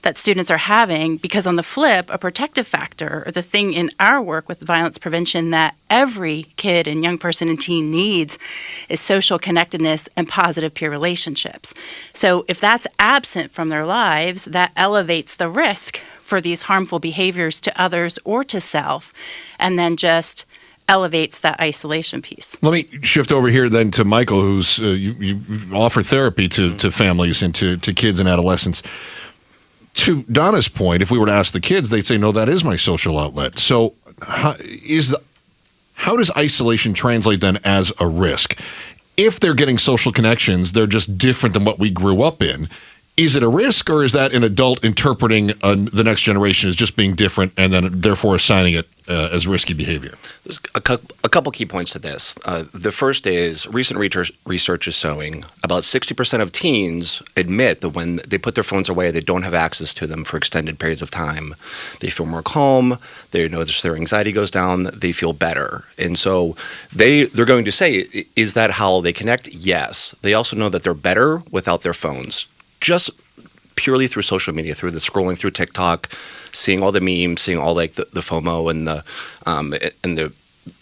that students are having, because on the flip, a protective factor, or the thing in our work with violence prevention that every kid and young person and teen needs, is social connectedness and positive peer relationships. So if that's absent from their lives, that elevates the risk for these harmful behaviors to others or to self, and then just elevates that isolation piece. Let me shift over here then to Michael, who's you offer therapy to families and to kids and adolescents. To Donna's point, if we were to ask the kids, they'd say, no, that is my social outlet. So how does isolation translate then as a risk? If they're getting social connections, they're just different than what we grew up in. Is it a risk, or is that an adult interpreting the next generation as just being different and then therefore assigning it as risky behavior? There's a couple key points to this. The first is recent research is showing about 60% of teens admit that when they put their phones away, they don't have access to them for extended periods of time. They feel more calm. They notice their anxiety goes down. They feel better. And so they're going to say, is that how they connect? Yes. They also know that they're better without their phones. Just purely through social media, through the scrolling through TikTok, seeing all the memes, seeing all like the FOMO and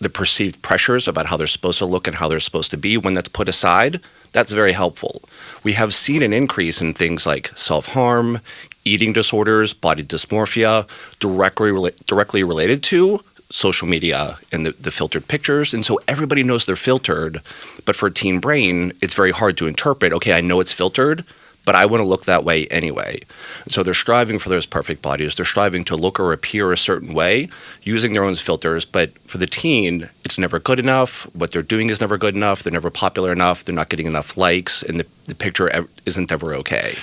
the perceived pressures about how they're supposed to look and how they're supposed to be. When that's put aside, that's very helpful. We have seen an increase in things like self-harm, eating disorders, body dysmorphia, directly related to social media and the filtered pictures. And so everybody knows they're filtered, but for a teen brain, it's very hard to interpret, okay, I know it's filtered, but I want to look that way anyway. So they're striving for those perfect bodies. They're striving to look or appear a certain way using their own filters. But for the teen, it's never good enough. What they're doing is never good enough. They're never popular enough. They're not getting enough likes, and the picture isn't ever okay.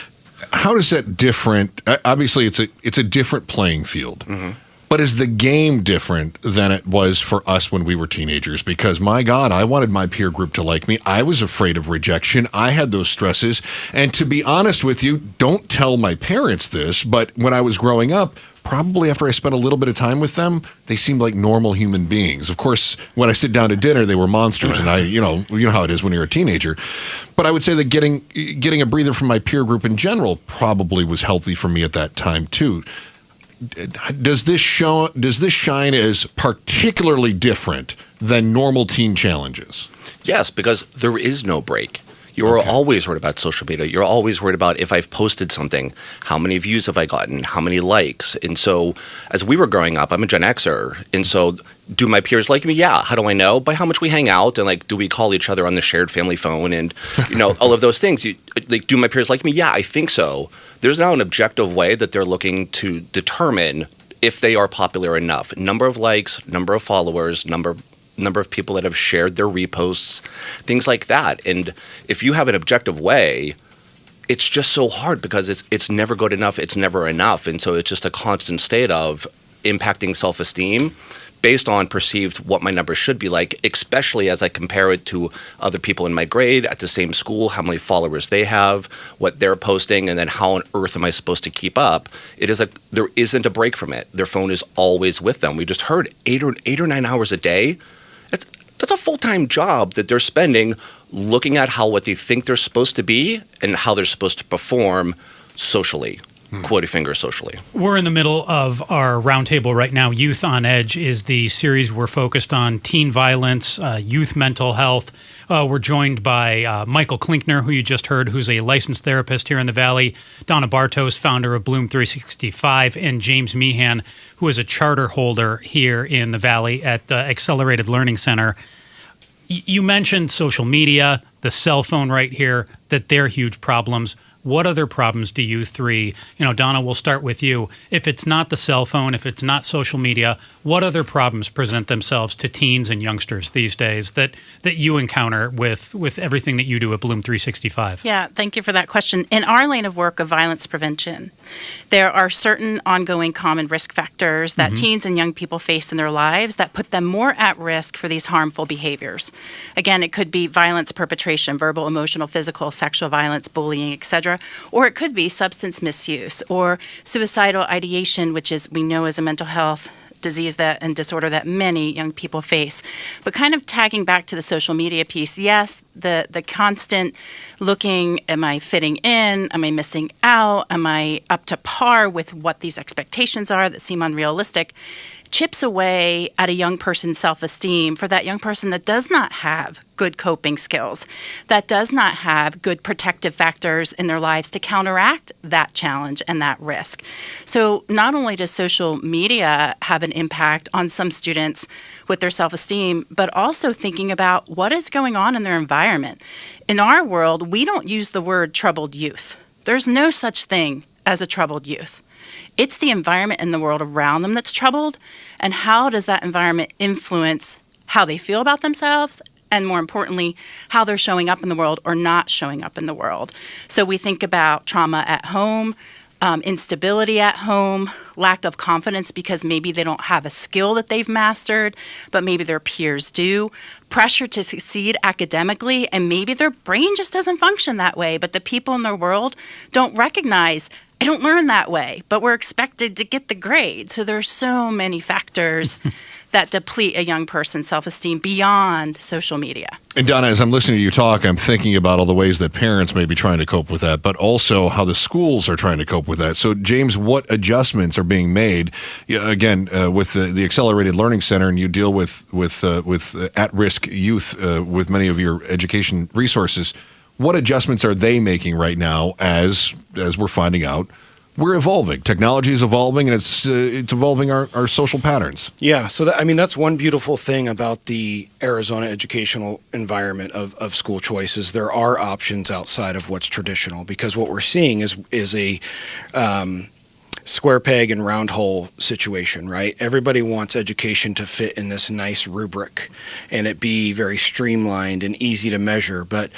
How does that different? Obviously, it's a different playing field. Mm-hmm. But is the game different than it was for us when we were teenagers? Because, my God, I wanted my peer group to like me. I was afraid of rejection. I had those stresses. And to be honest with you, don't tell my parents this, but when I was growing up, probably after I spent a little bit of time with them, they seemed like normal human beings. Of course, when I sit down to dinner, they were monsters, and you know how it is when you're a teenager. But I would say that getting a breather from my peer group in general probably was healthy for me at that time too. Does this shine as particularly different than normal teen challenges? Yes, because there is no break. You're always worried about social media. You're always worried about if I've posted something, how many views have I gotten, how many likes. And so as we were growing up, I'm a Gen Xer. And so do my peers like me? Yeah. How do I know? By how much we hang out, and like, do we call each other on the shared family phone, and all of those things. Do my peers like me? Yeah, I think so. There's now an objective way that they're looking to determine if they are popular enough. Number of likes, number of followers, number of people that have shared their reposts, things like that. And if you have an objective way, it's just so hard because it's never good enough. It's never enough. And so it's just a constant state of impacting self-esteem based on perceived what my numbers should be like, especially as I compare it to other people in my grade at the same school, how many followers they have, what they're posting, and then how on earth am I supposed to keep up? There isn't a break from it. Their phone is always with them. We just heard 8 or 9 hours a day. That's a full-time job that they're spending looking at what they think they're supposed to be and how they're supposed to perform socially. Quoting fingers socially. We're in the middle of our roundtable right now. Youth on Edge is the series we're focused on teen violence, youth mental health. We're joined by Michael Klinkner, who you just heard, who's a licensed therapist here in the Valley, Donna Bartos, founder of Bloom 365, and James Meehan, who is a charter holder here in the Valley at the Accelerated Learning Center. You mentioned social media, the cell phone right here, that they're huge problems. What other problems do you three, Donna, we'll start with you. If it's not the cell phone, if it's not social media, what other problems present themselves to teens and youngsters these days that you encounter with everything that you do at Bloom 365? Yeah, thank you for that question. In our lane of work of violence prevention, there are certain ongoing common risk factors that teens and young people face in their lives that put them more at risk for these harmful behaviors. Again, it could be violence perpetration, verbal, emotional, physical, sexual violence, bullying, etc. Or it could be substance misuse or suicidal ideation, which we know is a mental health disease and disorder that many young people face. But kind of tagging back to the social media piece, yes, the constant looking, am I fitting in? Am I missing out? Am I up to par with what these expectations are that seem unrealistic? Chips away at a young person's self-esteem for that young person that does not have good coping skills, that does not have good protective factors in their lives to counteract that challenge and that risk. So not only does social media have an impact on some students with their self-esteem, but also thinking about what is going on in their environment. In our world, we don't use the word troubled youth. There's no such thing as a troubled youth. It's the environment in the world around them that's troubled, and how does that environment influence how they feel about themselves, and more importantly, how they're showing up in the world or not showing up in the world. So we think about trauma at home, instability at home, lack of confidence because maybe they don't have a skill that they've mastered, but maybe their peers do, pressure to succeed academically, and maybe their brain just doesn't function that way, but the people in their world don't recognize I don't learn that way, but we're expected to get the grade. So there are so many factors that deplete a young person's self-esteem beyond social media. And Donna, as I'm listening to you talk, I'm thinking about all the ways that parents may be trying to cope with that, but also how the schools are trying to cope with that. So, James, what adjustments are being made? Again, with the Accelerated Learning Center, and you deal with at-risk youth with many of your education resources. What adjustments are they making right now as we're finding out? We're evolving. Technology is evolving, and it's evolving our social patterns. Yeah, so that's one beautiful thing about the Arizona educational environment of school choice is there are options outside of what's traditional, because what we're seeing is a square peg and round hole situation, right? Everybody wants education to fit in this nice rubric and it be very streamlined and easy to measure. But,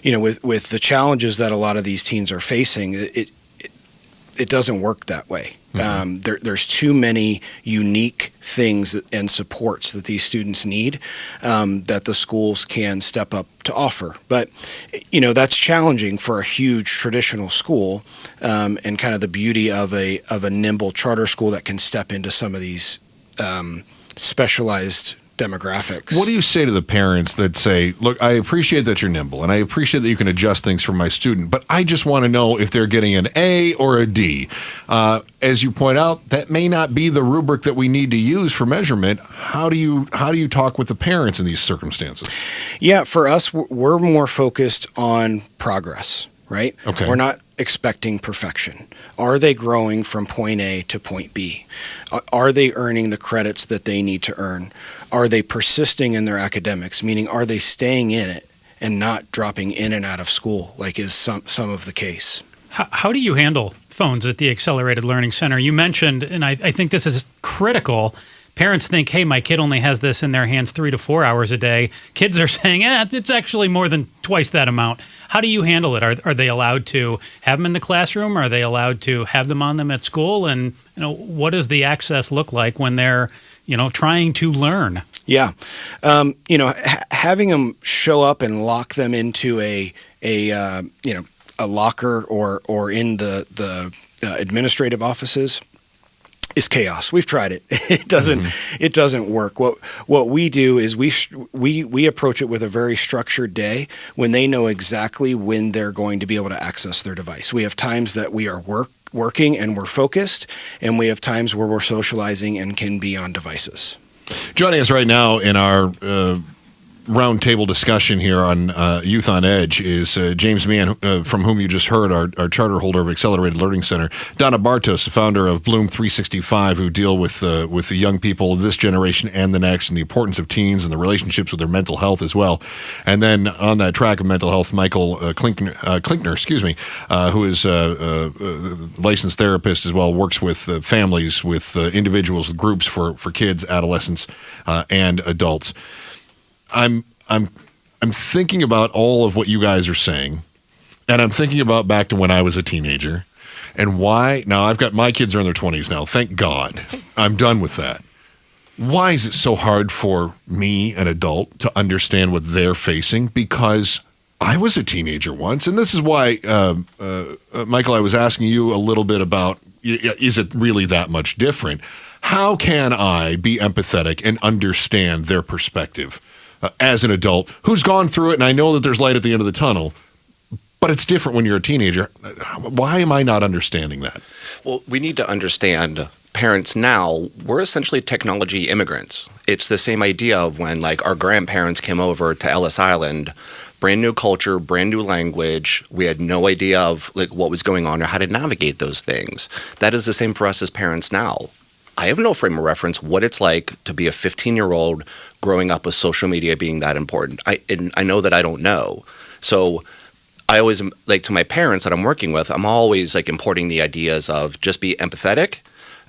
with the challenges that a lot of these teens are facing, it doesn't work that way. Mm-hmm. There's too many unique things and supports that these students need that the schools can step up to offer. But, that's challenging for a huge traditional school, and kind of the beauty of a nimble charter school that can step into some of these specialized demographics. What do you say to the parents that say, look, I appreciate that you're nimble and I appreciate that you can adjust things for my student, but I just want to know if they're getting an A or a D. As you point out, that may not be the rubric that we need to use for measurement. How do you talk with the parents in these circumstances? Yeah, for us, we're more focused on progress, right? Okay. We're not expecting perfection. Are they growing from point A to point B? Are they earning the credits that they need to earn? Are they persisting in their academics, meaning are they staying in it and not dropping in and out of school like is some of the case? How do you handle phones at the Accelerated Learning Center? You mentioned, and I think this is critical, parents think, hey, my kid only has this in their hands 3 to 4 hours a day. Kids are saying, it's actually more than twice that amount. How do you handle it? Are they allowed to have them in the classroom? Are they allowed to have them on them at school? And what does the access look like when they're trying to learn? Yeah, having them show up and lock them into a locker or in the administrative offices is chaos. We've tried it. It doesn't work. What we do is we approach it with a very structured day when they know exactly when they're going to be able to access their device. We have times that we are working and we're focused, and we have times where we're socializing and can be on devices. Joining us right now in our roundtable discussion here on Youth on Edge is James Meehan, from whom you just heard, our charter holder of Accelerated Learning Center, Donna Bartos, the founder of Bloom 365, who deal with the young people of this generation and the next, and the importance of teens and the relationships with their mental health as well. And then on that track of mental health, Michael Klinkner, who is a licensed therapist as well, works with families, with individuals, with groups for kids, adolescents, and adults. I'm thinking about all of what you guys are saying, and I'm thinking about back to when I was a teenager, and why. Now I've got my kids are in their 20s now. Thank God, I'm done with that. Why is it so hard for me, an adult, to understand what they're facing? Because I was a teenager once, and this is why, Michael, I was asking you a little bit about, is it really that much different? How can I be empathetic and understand their perspective? As an adult who's gone through it, and I know that there's light at the end of the tunnel, but it's different when you're a teenager. Why am I not understanding that? Well, we need to understand parents now, we're essentially technology immigrants. It's the same idea of when our grandparents came over to Ellis Island, brand new culture, brand new language. We had no idea of what was going on or how to navigate those things. That is the same for us as parents now. I have no frame of reference what it's like to be a 15-year-old growing up with social media being that important. I know that I don't know. So I always, to my parents that I'm working with, I'm always importing the ideas of just be empathetic,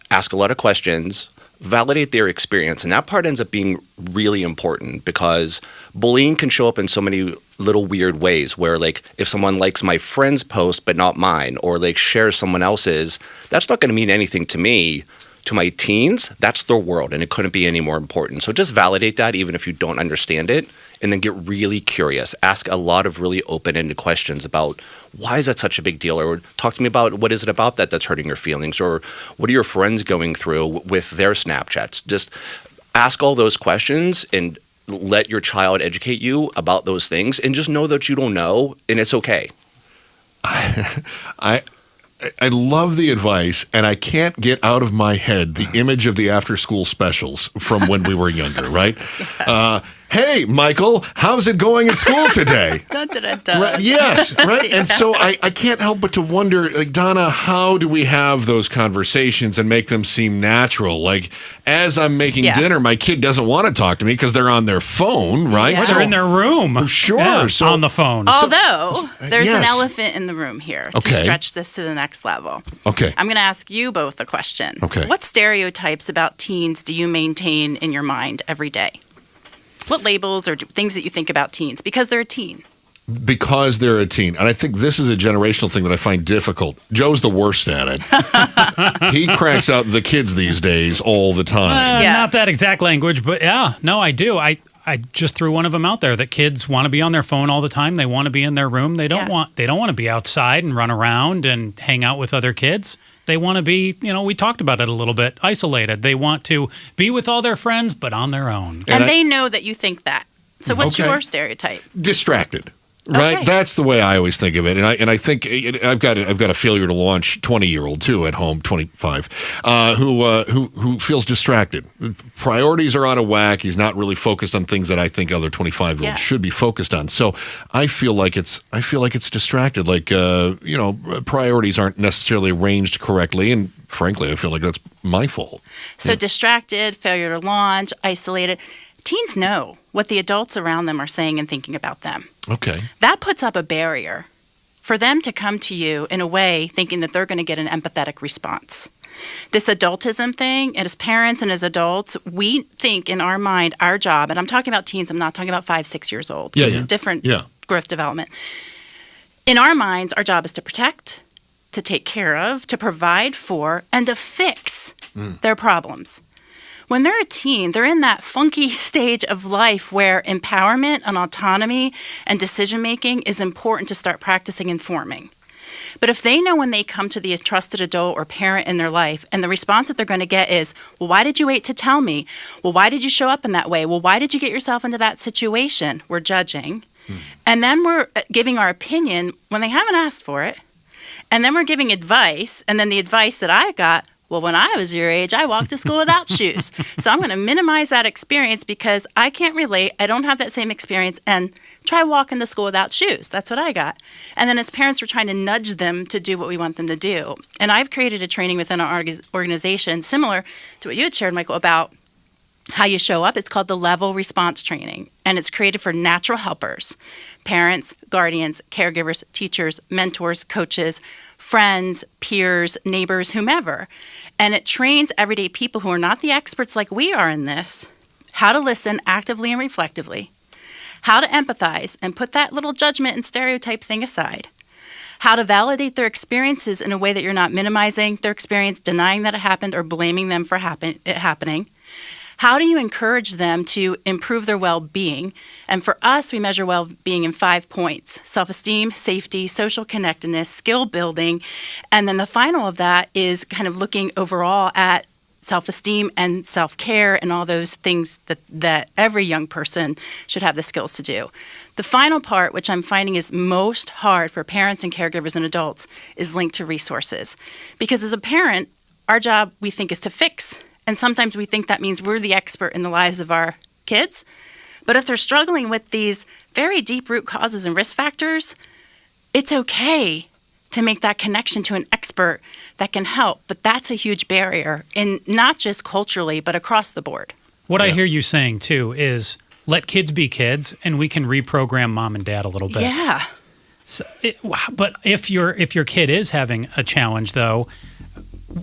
ask a lot of questions, validate their experience. And that part ends up being really important because bullying can show up in so many little weird ways where if someone likes my friend's post but not mine, or shares someone else's, that's not going to mean anything to me. To my teens, that's their world, and it couldn't be any more important. So just validate that even if you don't understand it, and then get really curious. Ask a lot of really open-ended questions about why is that such a big deal, or talk to me about what is it about that that's hurting your feelings, or what are your friends going through with their Snapchats. Just ask all those questions and let your child educate you about those things, and just know that you don't know, and it's okay. I love the advice, and I can't get out of my head the image of the after-school specials from when we were younger, right? Hey, Michael, how's it going at school today? Dun, dun, dun, dun. Right, yes, right? And so I can't help but to wonder, like, Donna, how do we have those conversations and make them seem natural? Like, as I'm making dinner, my kid doesn't want to talk to me because they're on their phone, right? Or they're in their room. Sure. Yeah, So- on the phone. Although, there's an yes. elephant in the room here to Okay. stretch this to the next level. Okay. I'm going to ask you both a question. Okay. What stereotypes about teens do you maintain in your mind every day? What labels or things that you think about teens because they're a teen? Because they're a teen. And I think this is a generational thing that I find difficult. Joe's the worst at it. He cranks out the kids these days all the time. Yeah. Not that exact language, but yeah, no, I do. I just threw one of them out there that kids want to be on their phone all the time. They want to be in their room. They don't want to be outside and run around and hang out with other kids. They want to be, we talked about it a little bit, isolated. They want to be with all their friends, but on their own. And they know that you think that. So what's Okay. your stereotype? Distracted. Right, Okay. that's the way I always think of it, and I think I've got a failure to launch 20-year-old too at home, 25, who feels distracted. Priorities are out of whack. He's not really focused on things that I think other 25-year-olds should be focused on. So I feel like it's distracted. Like priorities aren't necessarily arranged correctly, and frankly, I feel like that's my fault. So distracted, failure to launch, isolated. Teens know what the adults around them are saying and thinking about them. Okay. That puts up a barrier for them to come to you in a way thinking that they're going to get an empathetic response. This adultism thing, and as parents and as adults, we think in our mind, our job, and I'm talking about teens, I'm not talking about 5-6 years old. Yeah, It's yeah. a different Yeah. growth development. In our minds, our job is to protect, to take care of, to provide for, and to fix their problems. When they're a teen, they're in that funky stage of life where empowerment and autonomy and decision-making is important to start practicing and forming. But if they know when they come to the trusted adult or parent in their life, and the response that they're going to get is, well, why did you wait to tell me? Well, why did you show up in that way? Well, why did you get yourself into that situation? We're judging. And then we're giving our opinion when they haven't asked for it. And then we're giving advice. And then the advice that I got, well, when I was your age, I walked to school without shoes. So I'm going to minimize that experience because I can't relate. I don't have that same experience. And try walking to school without shoes. That's what I got. And then as parents, we're trying to nudge them to do what we want them to do. And I've created a training within our organization similar to what you had shared, Michael, about how you show up. It's called the Level Response Training. And it's created for natural helpers, parents, guardians, caregivers, teachers, mentors, coaches, friends, peers, neighbors, whomever. And it trains everyday people who are not the experts like we are in this, how to listen actively and reflectively, how to empathize and put that little judgment and stereotype thing aside, how to validate their experiences in a way that you're not minimizing their experience, denying that it happened, or blaming them for it happening. How do you encourage them to improve their well-being? And for us, we measure well-being in 5 points: self-esteem, safety, social connectedness, skill building. And then the final of that is kind of looking overall at self-esteem and self-care and all those things that every young person should have the skills to do. The final part, which I'm finding is most hard for parents and caregivers and adults, is linked to resources. Because as a parent, our job, we think, is to fix. And sometimes we think that means we're the expert in the lives of our kids. But if they're struggling with these very deep root causes and risk factors, it's okay to make that connection to an expert that can help. But that's a huge barrier, and not just culturally, but across the board. What I hear you saying, too, is let kids be kids, and we can reprogram mom and dad a little bit. Yeah. So but if your kid is having a challenge, though,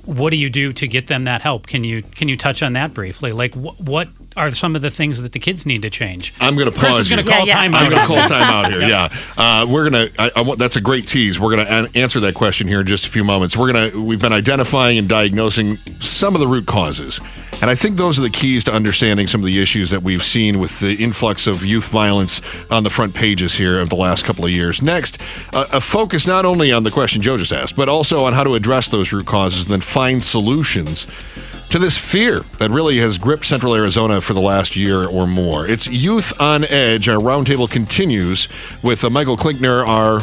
what do you do to get them that help? Can you touch on that briefly? Like, what are some of the things that the kids need to change? I'm going to Chris pause is going you. to call time I'm out. going to call time out here. Yeah, we're going to. That's a great tease. We're going to answer that question here in just a few moments. We've been identifying and diagnosing some of the root causes, and I think those are the keys to understanding some of the issues that we've seen with the influx of youth violence on the front pages here of the last couple of years. Next, a focus not only on the question Joe just asked, but also on how to address those root causes and then find solutions to this fear that really has gripped Central Arizona for the last year or more. It's Youth on Edge. Our roundtable continues with Michael Klinkner, our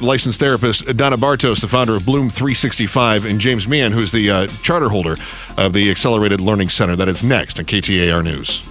licensed therapist, Donna Bartos, the founder of Bloom 365, and James Meehan, who's the charter holder of the Accelerated Learning Center. That is next on KTAR News.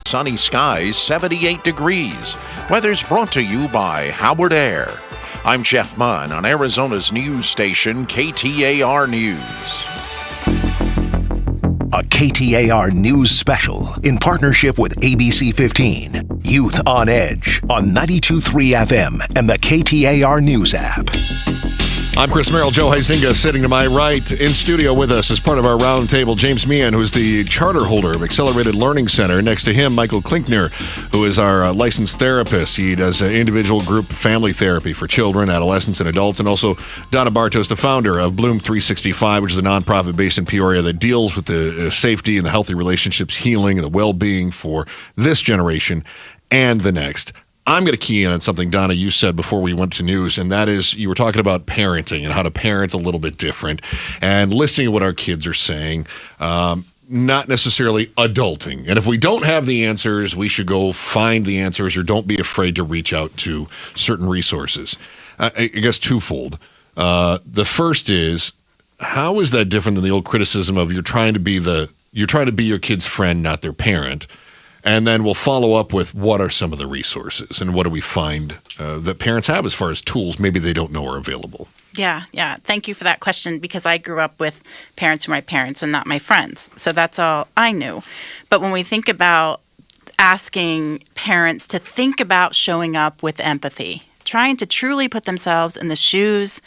Sunny skies, 78 degrees. Weather's brought to you by Howard Air. I'm Jeff Munn on Arizona's news station, KTAR News. A KTAR News Special in partnership with ABC15. Youth on Edge on 92.3 FM and the KTAR News app. I'm Chris Merrill. Joe Huizinga sitting to my right in studio with us as part of our roundtable. James Meehan, who is the charter holder of Accelerated Learning Center. Next to him, Michael Klinkner, who is our licensed therapist. He does individual, group, family therapy for children, adolescents, and adults. And also Donna Bartos, the founder of Bloom 365, which is a nonprofit based in Peoria that deals with the safety and the healthy relationships, healing, and the well-being for this generation and the next. I'm going to key in on something, Donna, you said before we went to news, and that is you were talking about parenting and how to parent a little bit different and listening to what our kids are saying, not necessarily adulting. And if we don't have the answers, we should go find the answers or don't be afraid to reach out to certain resources. I guess twofold. The first is, how is that different than the old criticism of you're trying to be your kid's friend, not their parent? And then we'll follow up with what are some of the resources and what do we find that parents have as far as tools maybe they don't know are available. Yeah. Thank you for that question, because I grew up with parents who are my parents and not my friends. So that's all I knew. But when we think about asking parents to think about showing up with empathy, trying to truly put themselves in the shoes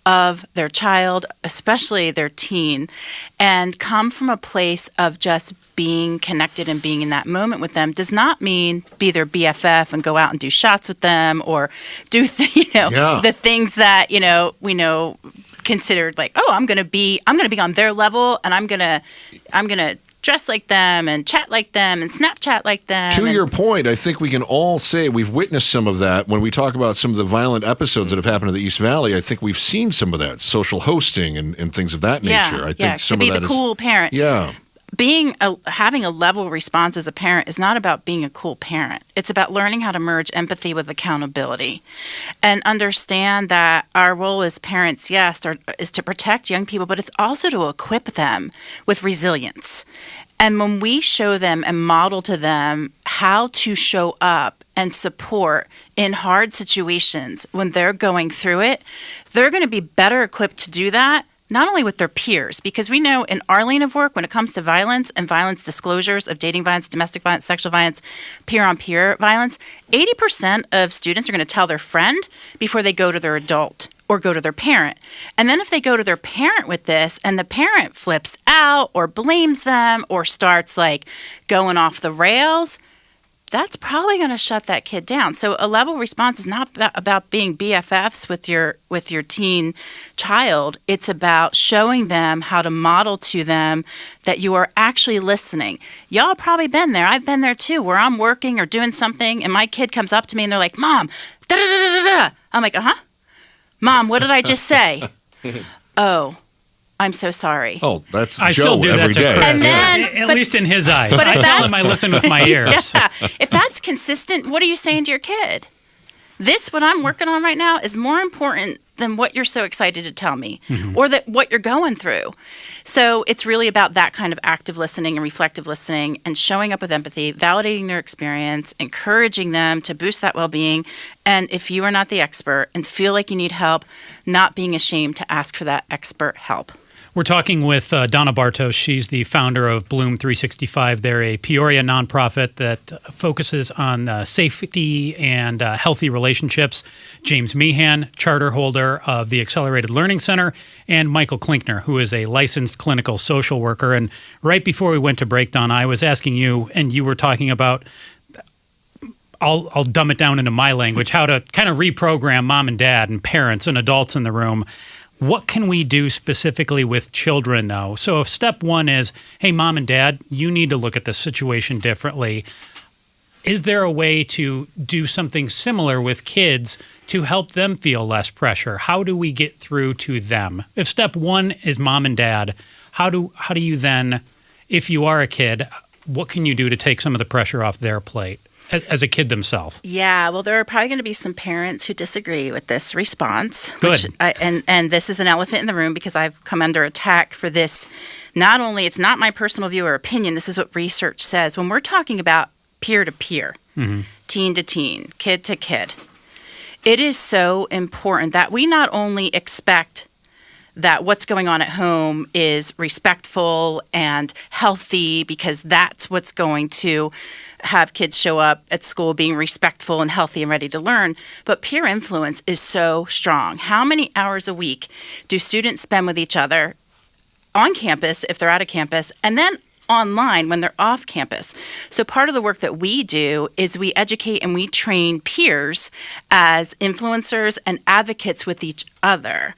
of their child, especially their teen, and come from a place of just being connected and being in that moment with them does not mean be their BFF and go out and do shots with them or do the things that we know considered like, oh, I'm gonna be on their level and I'm gonna dress like them and chat like them and Snapchat like them. To your point, I think we can all say we've witnessed some of that when we talk about some of the violent episodes that have happened in the East Valley. I think we've seen some of that, social hosting and things of that nature. I think some to be of that the cool parent. Yeah. Having a level response as a parent is not about being a cool parent. It's about learning how to merge empathy with accountability and understand that our role as parents, is to protect young people, but it's also to equip them with resilience. And when we show them and model to them how to show up and support in hard situations when they're going through it, they're going to be better equipped to do that, not only with their peers, because we know in our line of work, when it comes to violence and violence disclosures of dating violence, domestic violence, sexual violence, peer-on-peer violence, 80% of students are going to tell their friend before they go to their adult or go to their parent. And then if they go to their parent with this and the parent flips out or blames them or starts like going off the rails, that's probably going to shut that kid down. So a level response is not about being BFFs with your teen child. It's about showing them how to model to them that you are actually listening. Y'all probably been there. I've been there too, where I'm working or doing something and my kid comes up to me and they're like, "Mom, da da da da da." I'm like, "Uh-huh. Mom, what did I just say?" "Oh, I'm so sorry." Oh, that's I Joe still do every that to day. Chris. And then- at least in his eyes. But if I tell him that's- I listen with my ears. Yeah. If that's consistent, what are you saying to your kid? This, what I'm working on right now, is more important than what you're so excited to tell me or that what you're going through. So it's really about that kind of active listening and reflective listening and showing up with empathy, validating their experience, encouraging them to boost that well-being. And if you are not the expert and feel like you need help, not being ashamed to ask for that expert help. We're talking with Donna Bartos. She's the founder of Bloom 365. They're a Peoria nonprofit that focuses on safety and healthy relationships. James Meehan, charter holder of the Accelerated Learning Center, and Michael Klinkner, who is a licensed clinical social worker. And right before we went to break, Donna, I was asking you, and you were talking about, I'll dumb it down into my language, how to kind of reprogram mom and dad and parents and adults in the room. What can we do specifically with children, though? So if step one is, hey, mom and dad, you need to look at this situation differently, is there a way to do something similar with kids to help them feel less pressure? How do we get through to them? If step one is mom and dad, how do you then, if you are a kid, what can you do to take some of the pressure off their plate as a kid themselves? Yeah, well, there are probably going to be some parents who disagree with this response. Good. And this is an elephant in the room because I've come under attack for this. Not only, it's not my personal view or opinion, this is what research says. When we're talking about peer to peer, teen to teen, kid to kid. It is so important that we not only expect that what's going on at home is respectful and healthy, because that's what's going to have kids show up at school being respectful and healthy and ready to learn. But peer influence is so strong. How many hours a week do students spend with each other on campus, if they're out of campus, and then online when they're off campus? So part of the work that we do is we educate and we train peers as influencers and advocates with each other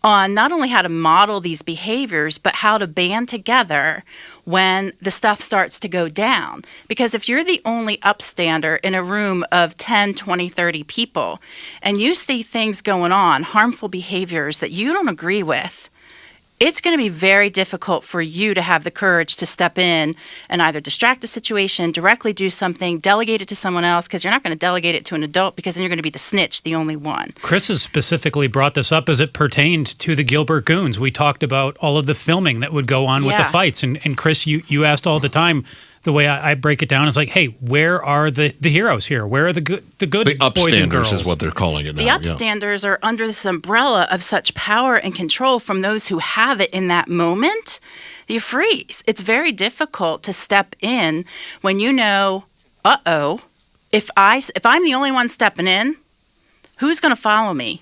on not only how to model these behaviors, but how to band together when the stuff starts to go down. Because if you're the only upstander in a room of 10, 20, 30 people, and you see things going on, harmful behaviors that you don't agree with, it's going to be very difficult for you to have the courage to step in and either distract the situation, directly do something, delegate it to someone else, because you're not going to delegate it to an adult, because then you're going to be the snitch, the only one. Chris has specifically brought this up as it pertained to the Gilbert Goons. We talked about all of the filming that would go on with the fights. And Chris, you asked all the time, the way I break it down is like, hey, where are the heroes here? Where are the good boys and girls? Upstanders is what they're calling it now. The upstanders are under this umbrella of such power and control from those who have it in that moment. You freeze. It's very difficult to step in when you know, if I'm the only one stepping in, who's going to follow me?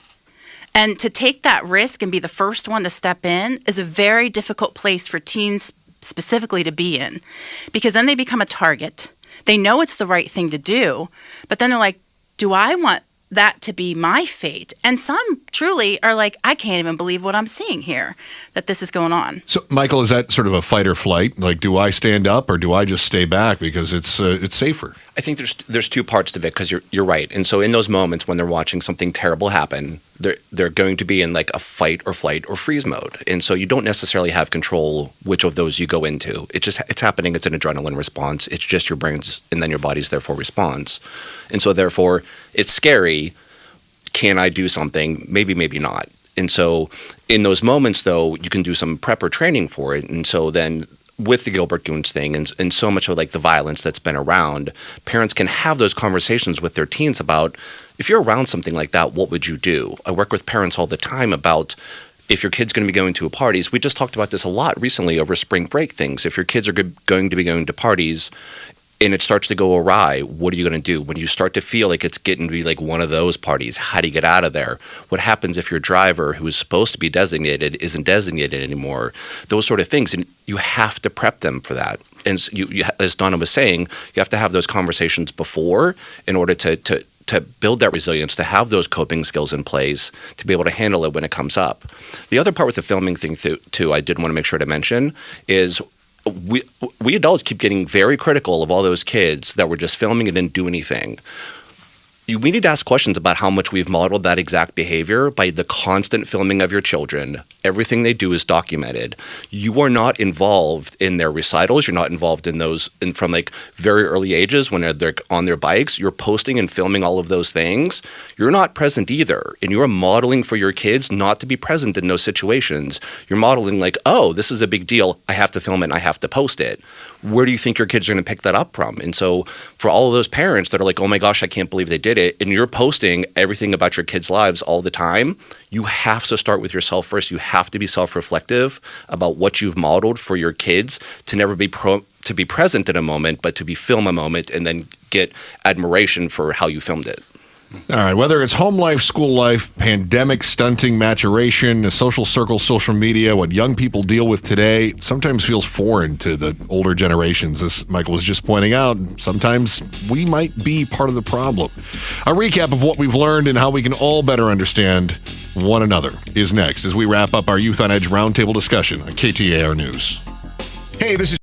And to take that risk and be the first one to step in is a very difficult place for teens specifically to be in, because then they become a target. They know it's the right thing to do, but then they're like, do I want that to be my fate? And some truly are like, I can't even believe what I'm seeing here, that this is going on. So, Michael, is that sort of a fight or flight? Like, do I stand up or do I just stay back because it's safer? I think there's two parts to it, because you're right. And so in those moments when they're watching something terrible happen, they're going to be in like a fight or flight or freeze mode. And so you don't necessarily have control which of those you go into. It's happening. It's an adrenaline response. It's just your brain's and then your body's therefore response. And so therefore it's scary. Can I do something? Maybe, maybe not. And so in those moments, though, you can do some prep or training for it. And so then with the Gilbert Goons thing and so much of like the violence that's been around, parents can have those conversations with their teens about, if you're around something like that, what would you do? I work with parents all the time about, if your kid's going to be going to parties, we just talked about this a lot recently over spring break things. If your kids are going to be going to parties and it starts to go awry, what are you going to do? When you start to feel like it's getting to be like one of those parties, how do you get out of there? What happens if your driver, who is supposed to be designated, isn't designated anymore? Those sort of things. And you have to prep them for that. And you, as Donna was saying, you have to have those conversations before in order to build that resilience, to have those coping skills in place, to be able to handle it when it comes up. The other part with the filming thing, too, I did want to make sure to mention is we adults keep getting very critical of all those kids that were just filming and didn't do anything. We need to ask questions about how much we've modeled that exact behavior by the constant filming of your children. Everything they do is documented. You are not involved in their recitals. You're not involved in those from like very early ages when they're on their bikes. You're posting and filming all of those things. You're not present either. And you're modeling for your kids not to be present in those situations. You're modeling like, oh, this is a big deal. I have to film it and I have to post it. Where do you think your kids are going to pick that up from? And so for all of those parents that are like, oh my gosh, I can't believe they did it, and you're posting everything about your kids' lives all the time, you have to start with yourself first. You have to be self-reflective about what you've modeled for your kids to never be to be present in a moment, but to be film a moment and then get admiration for how you filmed it. All right, whether it's home life, school life, pandemic stunting maturation, a social circle, social media, what young people deal with today, it sometimes feels foreign to the older generations. As Michael was just pointing out, sometimes we might be part of the problem. A recap of what we've learned and how we can all better understand one another is next as we wrap up our Youth on Edge roundtable discussion on KTAR News. Hey, this is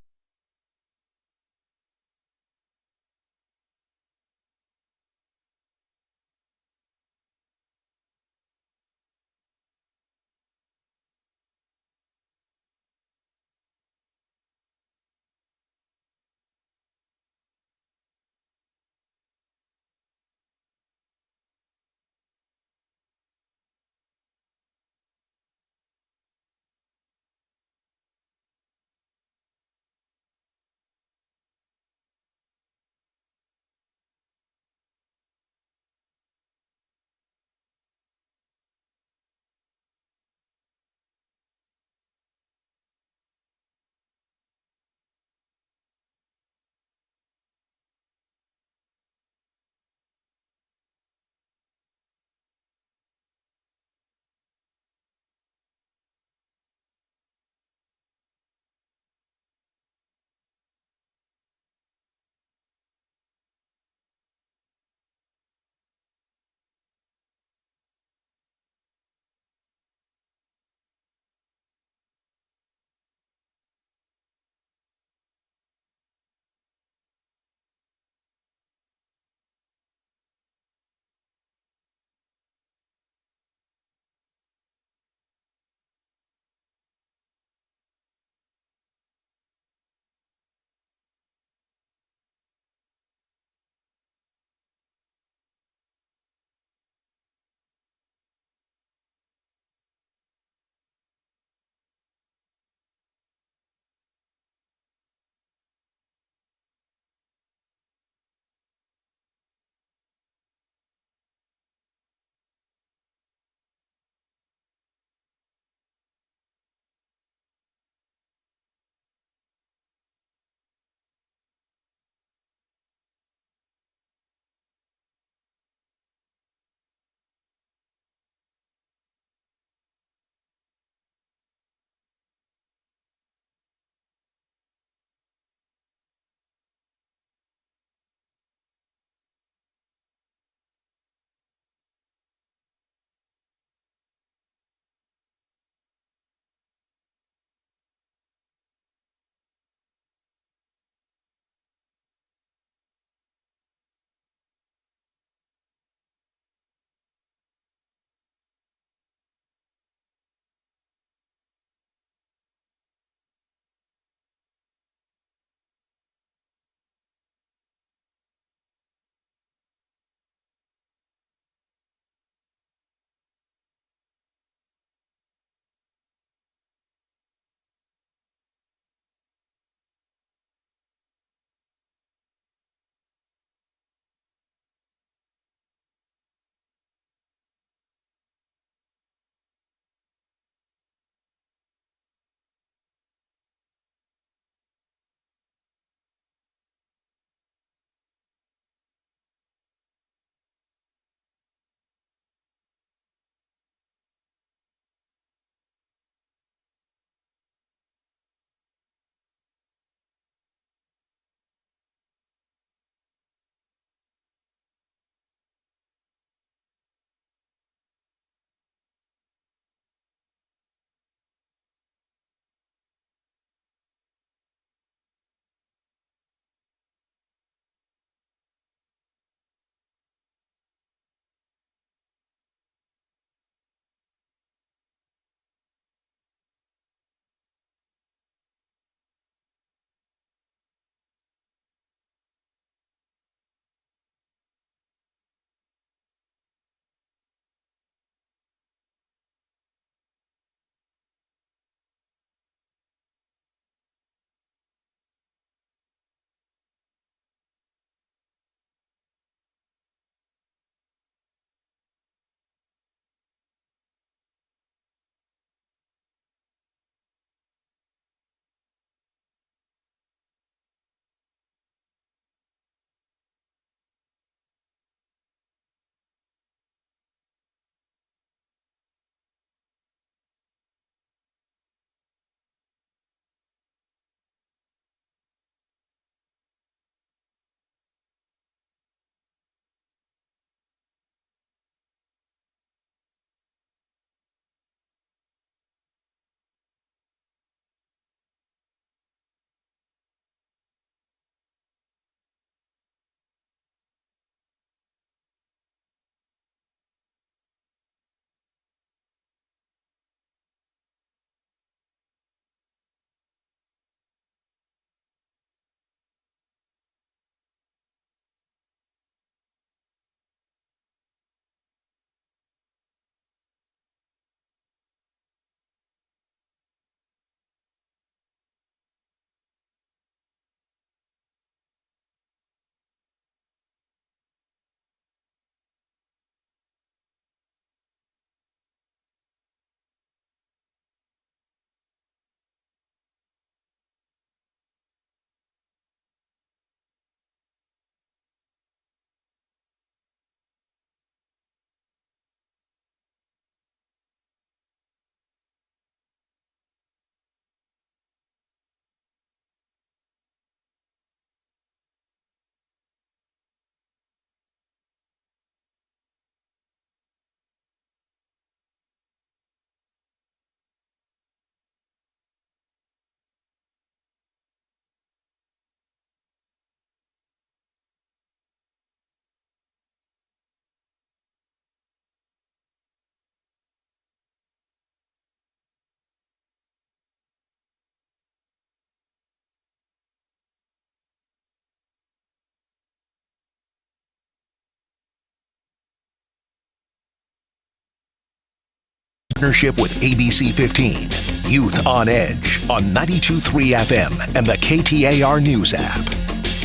partnership with ABC15. Youth on Edge on 92.3 FM and the KTAR News app.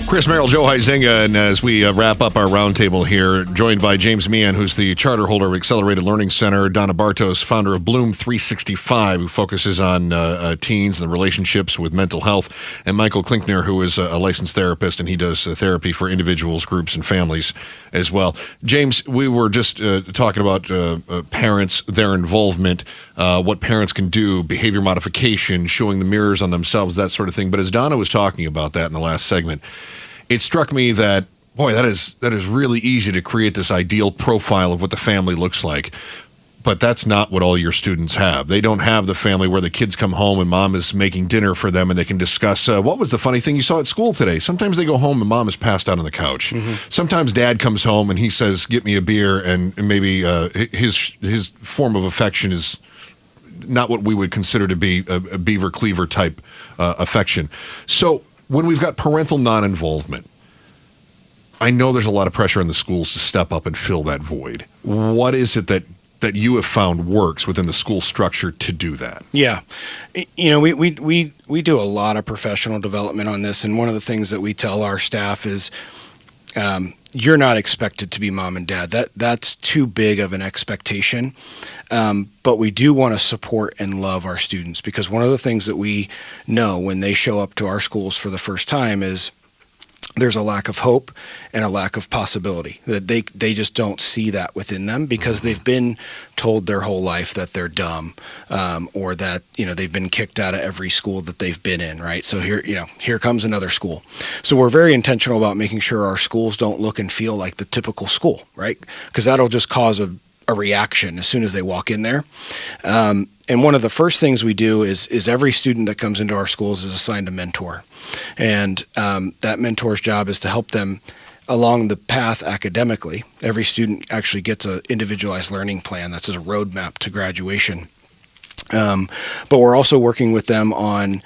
Chris Merrill, Joe Huizinga, and as we wrap up our roundtable here, joined by James Meehan, who's the charter holder of Accelerated Learning Center, Donna Bartos, founder of Bloom 365, who focuses on teens and relationships with mental health, and Michael Klinkner, who is a licensed therapist, and he does therapy for individuals, groups, and families as well. James, we were just talking about parents, their involvement, what parents can do, behavior modification, showing the mirrors on themselves, that sort of thing. But as Donna was talking about that in the last segment, it struck me that, boy, that is really easy to create this ideal profile of what the family looks like. But that's not what all your students have. They don't have the family where the kids come home and mom is making dinner for them and they can discuss, what was the funny thing you saw at school today? Sometimes they go home and mom is passed out on the couch. Mm-hmm. Sometimes dad comes home and he says, get me a beer, and maybe his form of affection is not what we would consider to be a beaver cleaver type affection. So when we've got parental non-involvement, I know there's a lot of pressure on the schools to step up and fill that void. What is it that you have found works within the school structure to do that? Yeah. We do a lot of professional development on this, and one of the things that we tell our staff is you're not expected to be mom and dad. That's too big of an expectation. But we do want to support and love our students, because one of the things that we know when they show up to our schools for the first time is there's a lack of hope and a lack of possibility, that they just don't see that within them because they've been told their whole life that they're dumb, or that, they've been kicked out of every school that they've been in, right? So here comes another school. So we're very intentional about making sure our schools don't look and feel like the typical school, right? Because that'll just cause a reaction as soon as they walk in there. And one of the first things we do is every student that comes into our schools is assigned a mentor. And that mentor's job is to help them along the path academically. Every student actually gets an individualized learning plan that's a roadmap to graduation. But we're also working with them on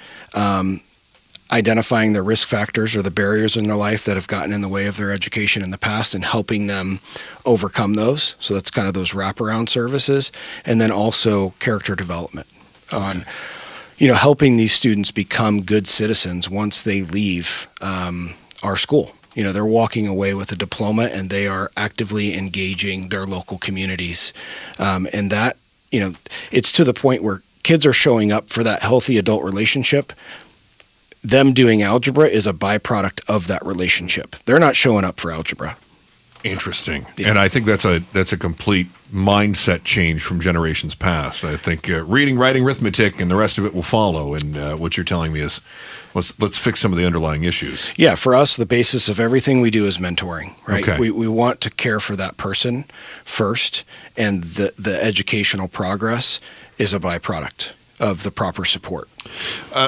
identifying the risk factors or the barriers in their life that have gotten in the way of their education in the past and helping them overcome those. So that's kind of those wraparound services. And then also character development on, helping these students become good citizens once they leave our school. They're walking away with a diploma and they are actively engaging their local communities. And that, it's to the point where kids are showing up for that healthy adult relationship. Them doing algebra is a byproduct of that relationship. They're not showing up for algebra. Interesting. Yeah. And I think that's a complete mindset change from generations past. I think reading, writing, arithmetic, and the rest of it will follow. And what you're telling me is let's fix some of the underlying issues. Yeah, for us, the basis of everything we do is mentoring, right? Okay. We want to care for that person first, and the educational progress is a byproduct of the proper support.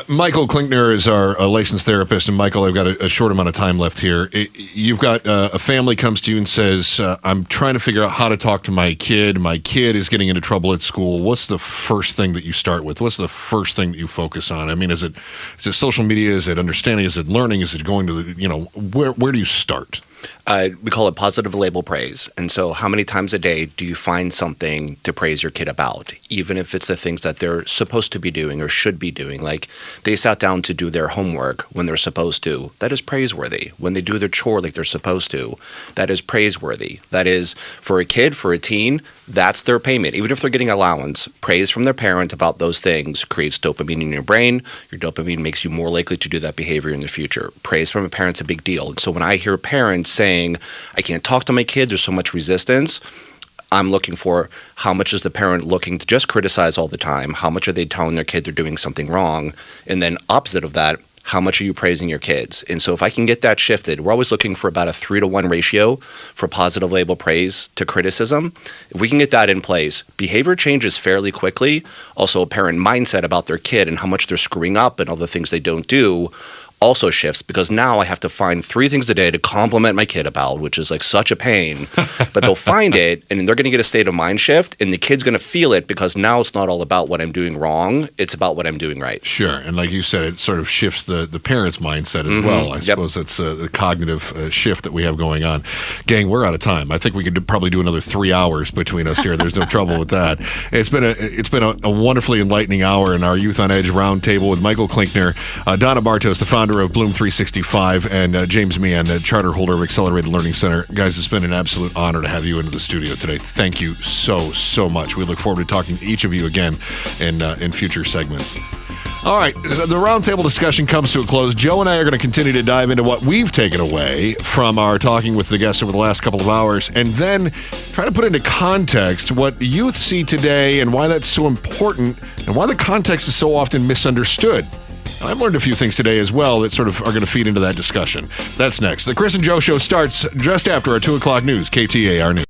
Michael Klinkner is our licensed therapist. And Michael, I've got a short amount of time left here. You've got a family comes to you and says, I'm trying to figure out how to talk to my kid. My kid is getting into trouble at school. What's the first thing that you start with? What's the first thing that you focus on? I mean, is it social media? Is it understanding? Is it learning? Is it going to where do you start? We call it positive label praise. And so how many times a day do you find something to praise your kid about, even if it's the things that they're supposed to be doing or should be doing? Like they sat down to do their homework when they're supposed to. That is praiseworthy. When they do their chore like they're supposed to, that is praiseworthy. That is, for a kid, for a teen, that's their payment. Even if they're getting allowance, praise from their parent about those things creates dopamine in your brain. Your dopamine makes you more likely to do that behavior in the future. Praise from a parent's a big deal. And so when I hear parents saying, I can't talk to my kid, there's so much resistance, I'm looking for how much is the parent looking to just criticize all the time? How much are they telling their kid they're doing something wrong? And then opposite of that, how much are you praising your kids? And so if I can get that shifted, we're always looking for about a 3-to-1 ratio for positive label praise to criticism. If we can get that in place, behavior changes fairly quickly. Also, a parent mindset about their kid and how much they're screwing up and all the things they don't do also shifts because now I have to find 3 things a day to compliment my kid about, which is like such a pain. But they'll find it, and they're going to get a state of mind shift, and the kid's going to feel it because now it's not all about what I'm doing wrong. It's about what I'm doing right. Sure. And like you said, it sort of shifts the parent's mindset as well. I suppose that's the cognitive shift that we have going on. Gang, we're out of time. I think we could probably do another 3 hours between us here. There's no trouble with that. It's been a wonderfully enlightening hour in our Youth on Edge roundtable with Michael Klinkner, Donna Bartos, the founder of Bloom 365, and James Meehan, the charter holder of Accelerated Learning Center. Guys, it's been an absolute honor to have you into the studio today. Thank you so much. We look forward to talking to each of you again in future segments. All right, the roundtable discussion comes to a close. Joe and I are going to continue to dive into what we've taken away from our talking with the guests over the last couple of hours, and then try to put into context what youth see today and why that's so important and why the context is so often misunderstood. I've learned a few things today as well that sort of are going to feed into that discussion. That's next. The Chris and Joe Show starts just after our 2 o'clock news, KTAR News.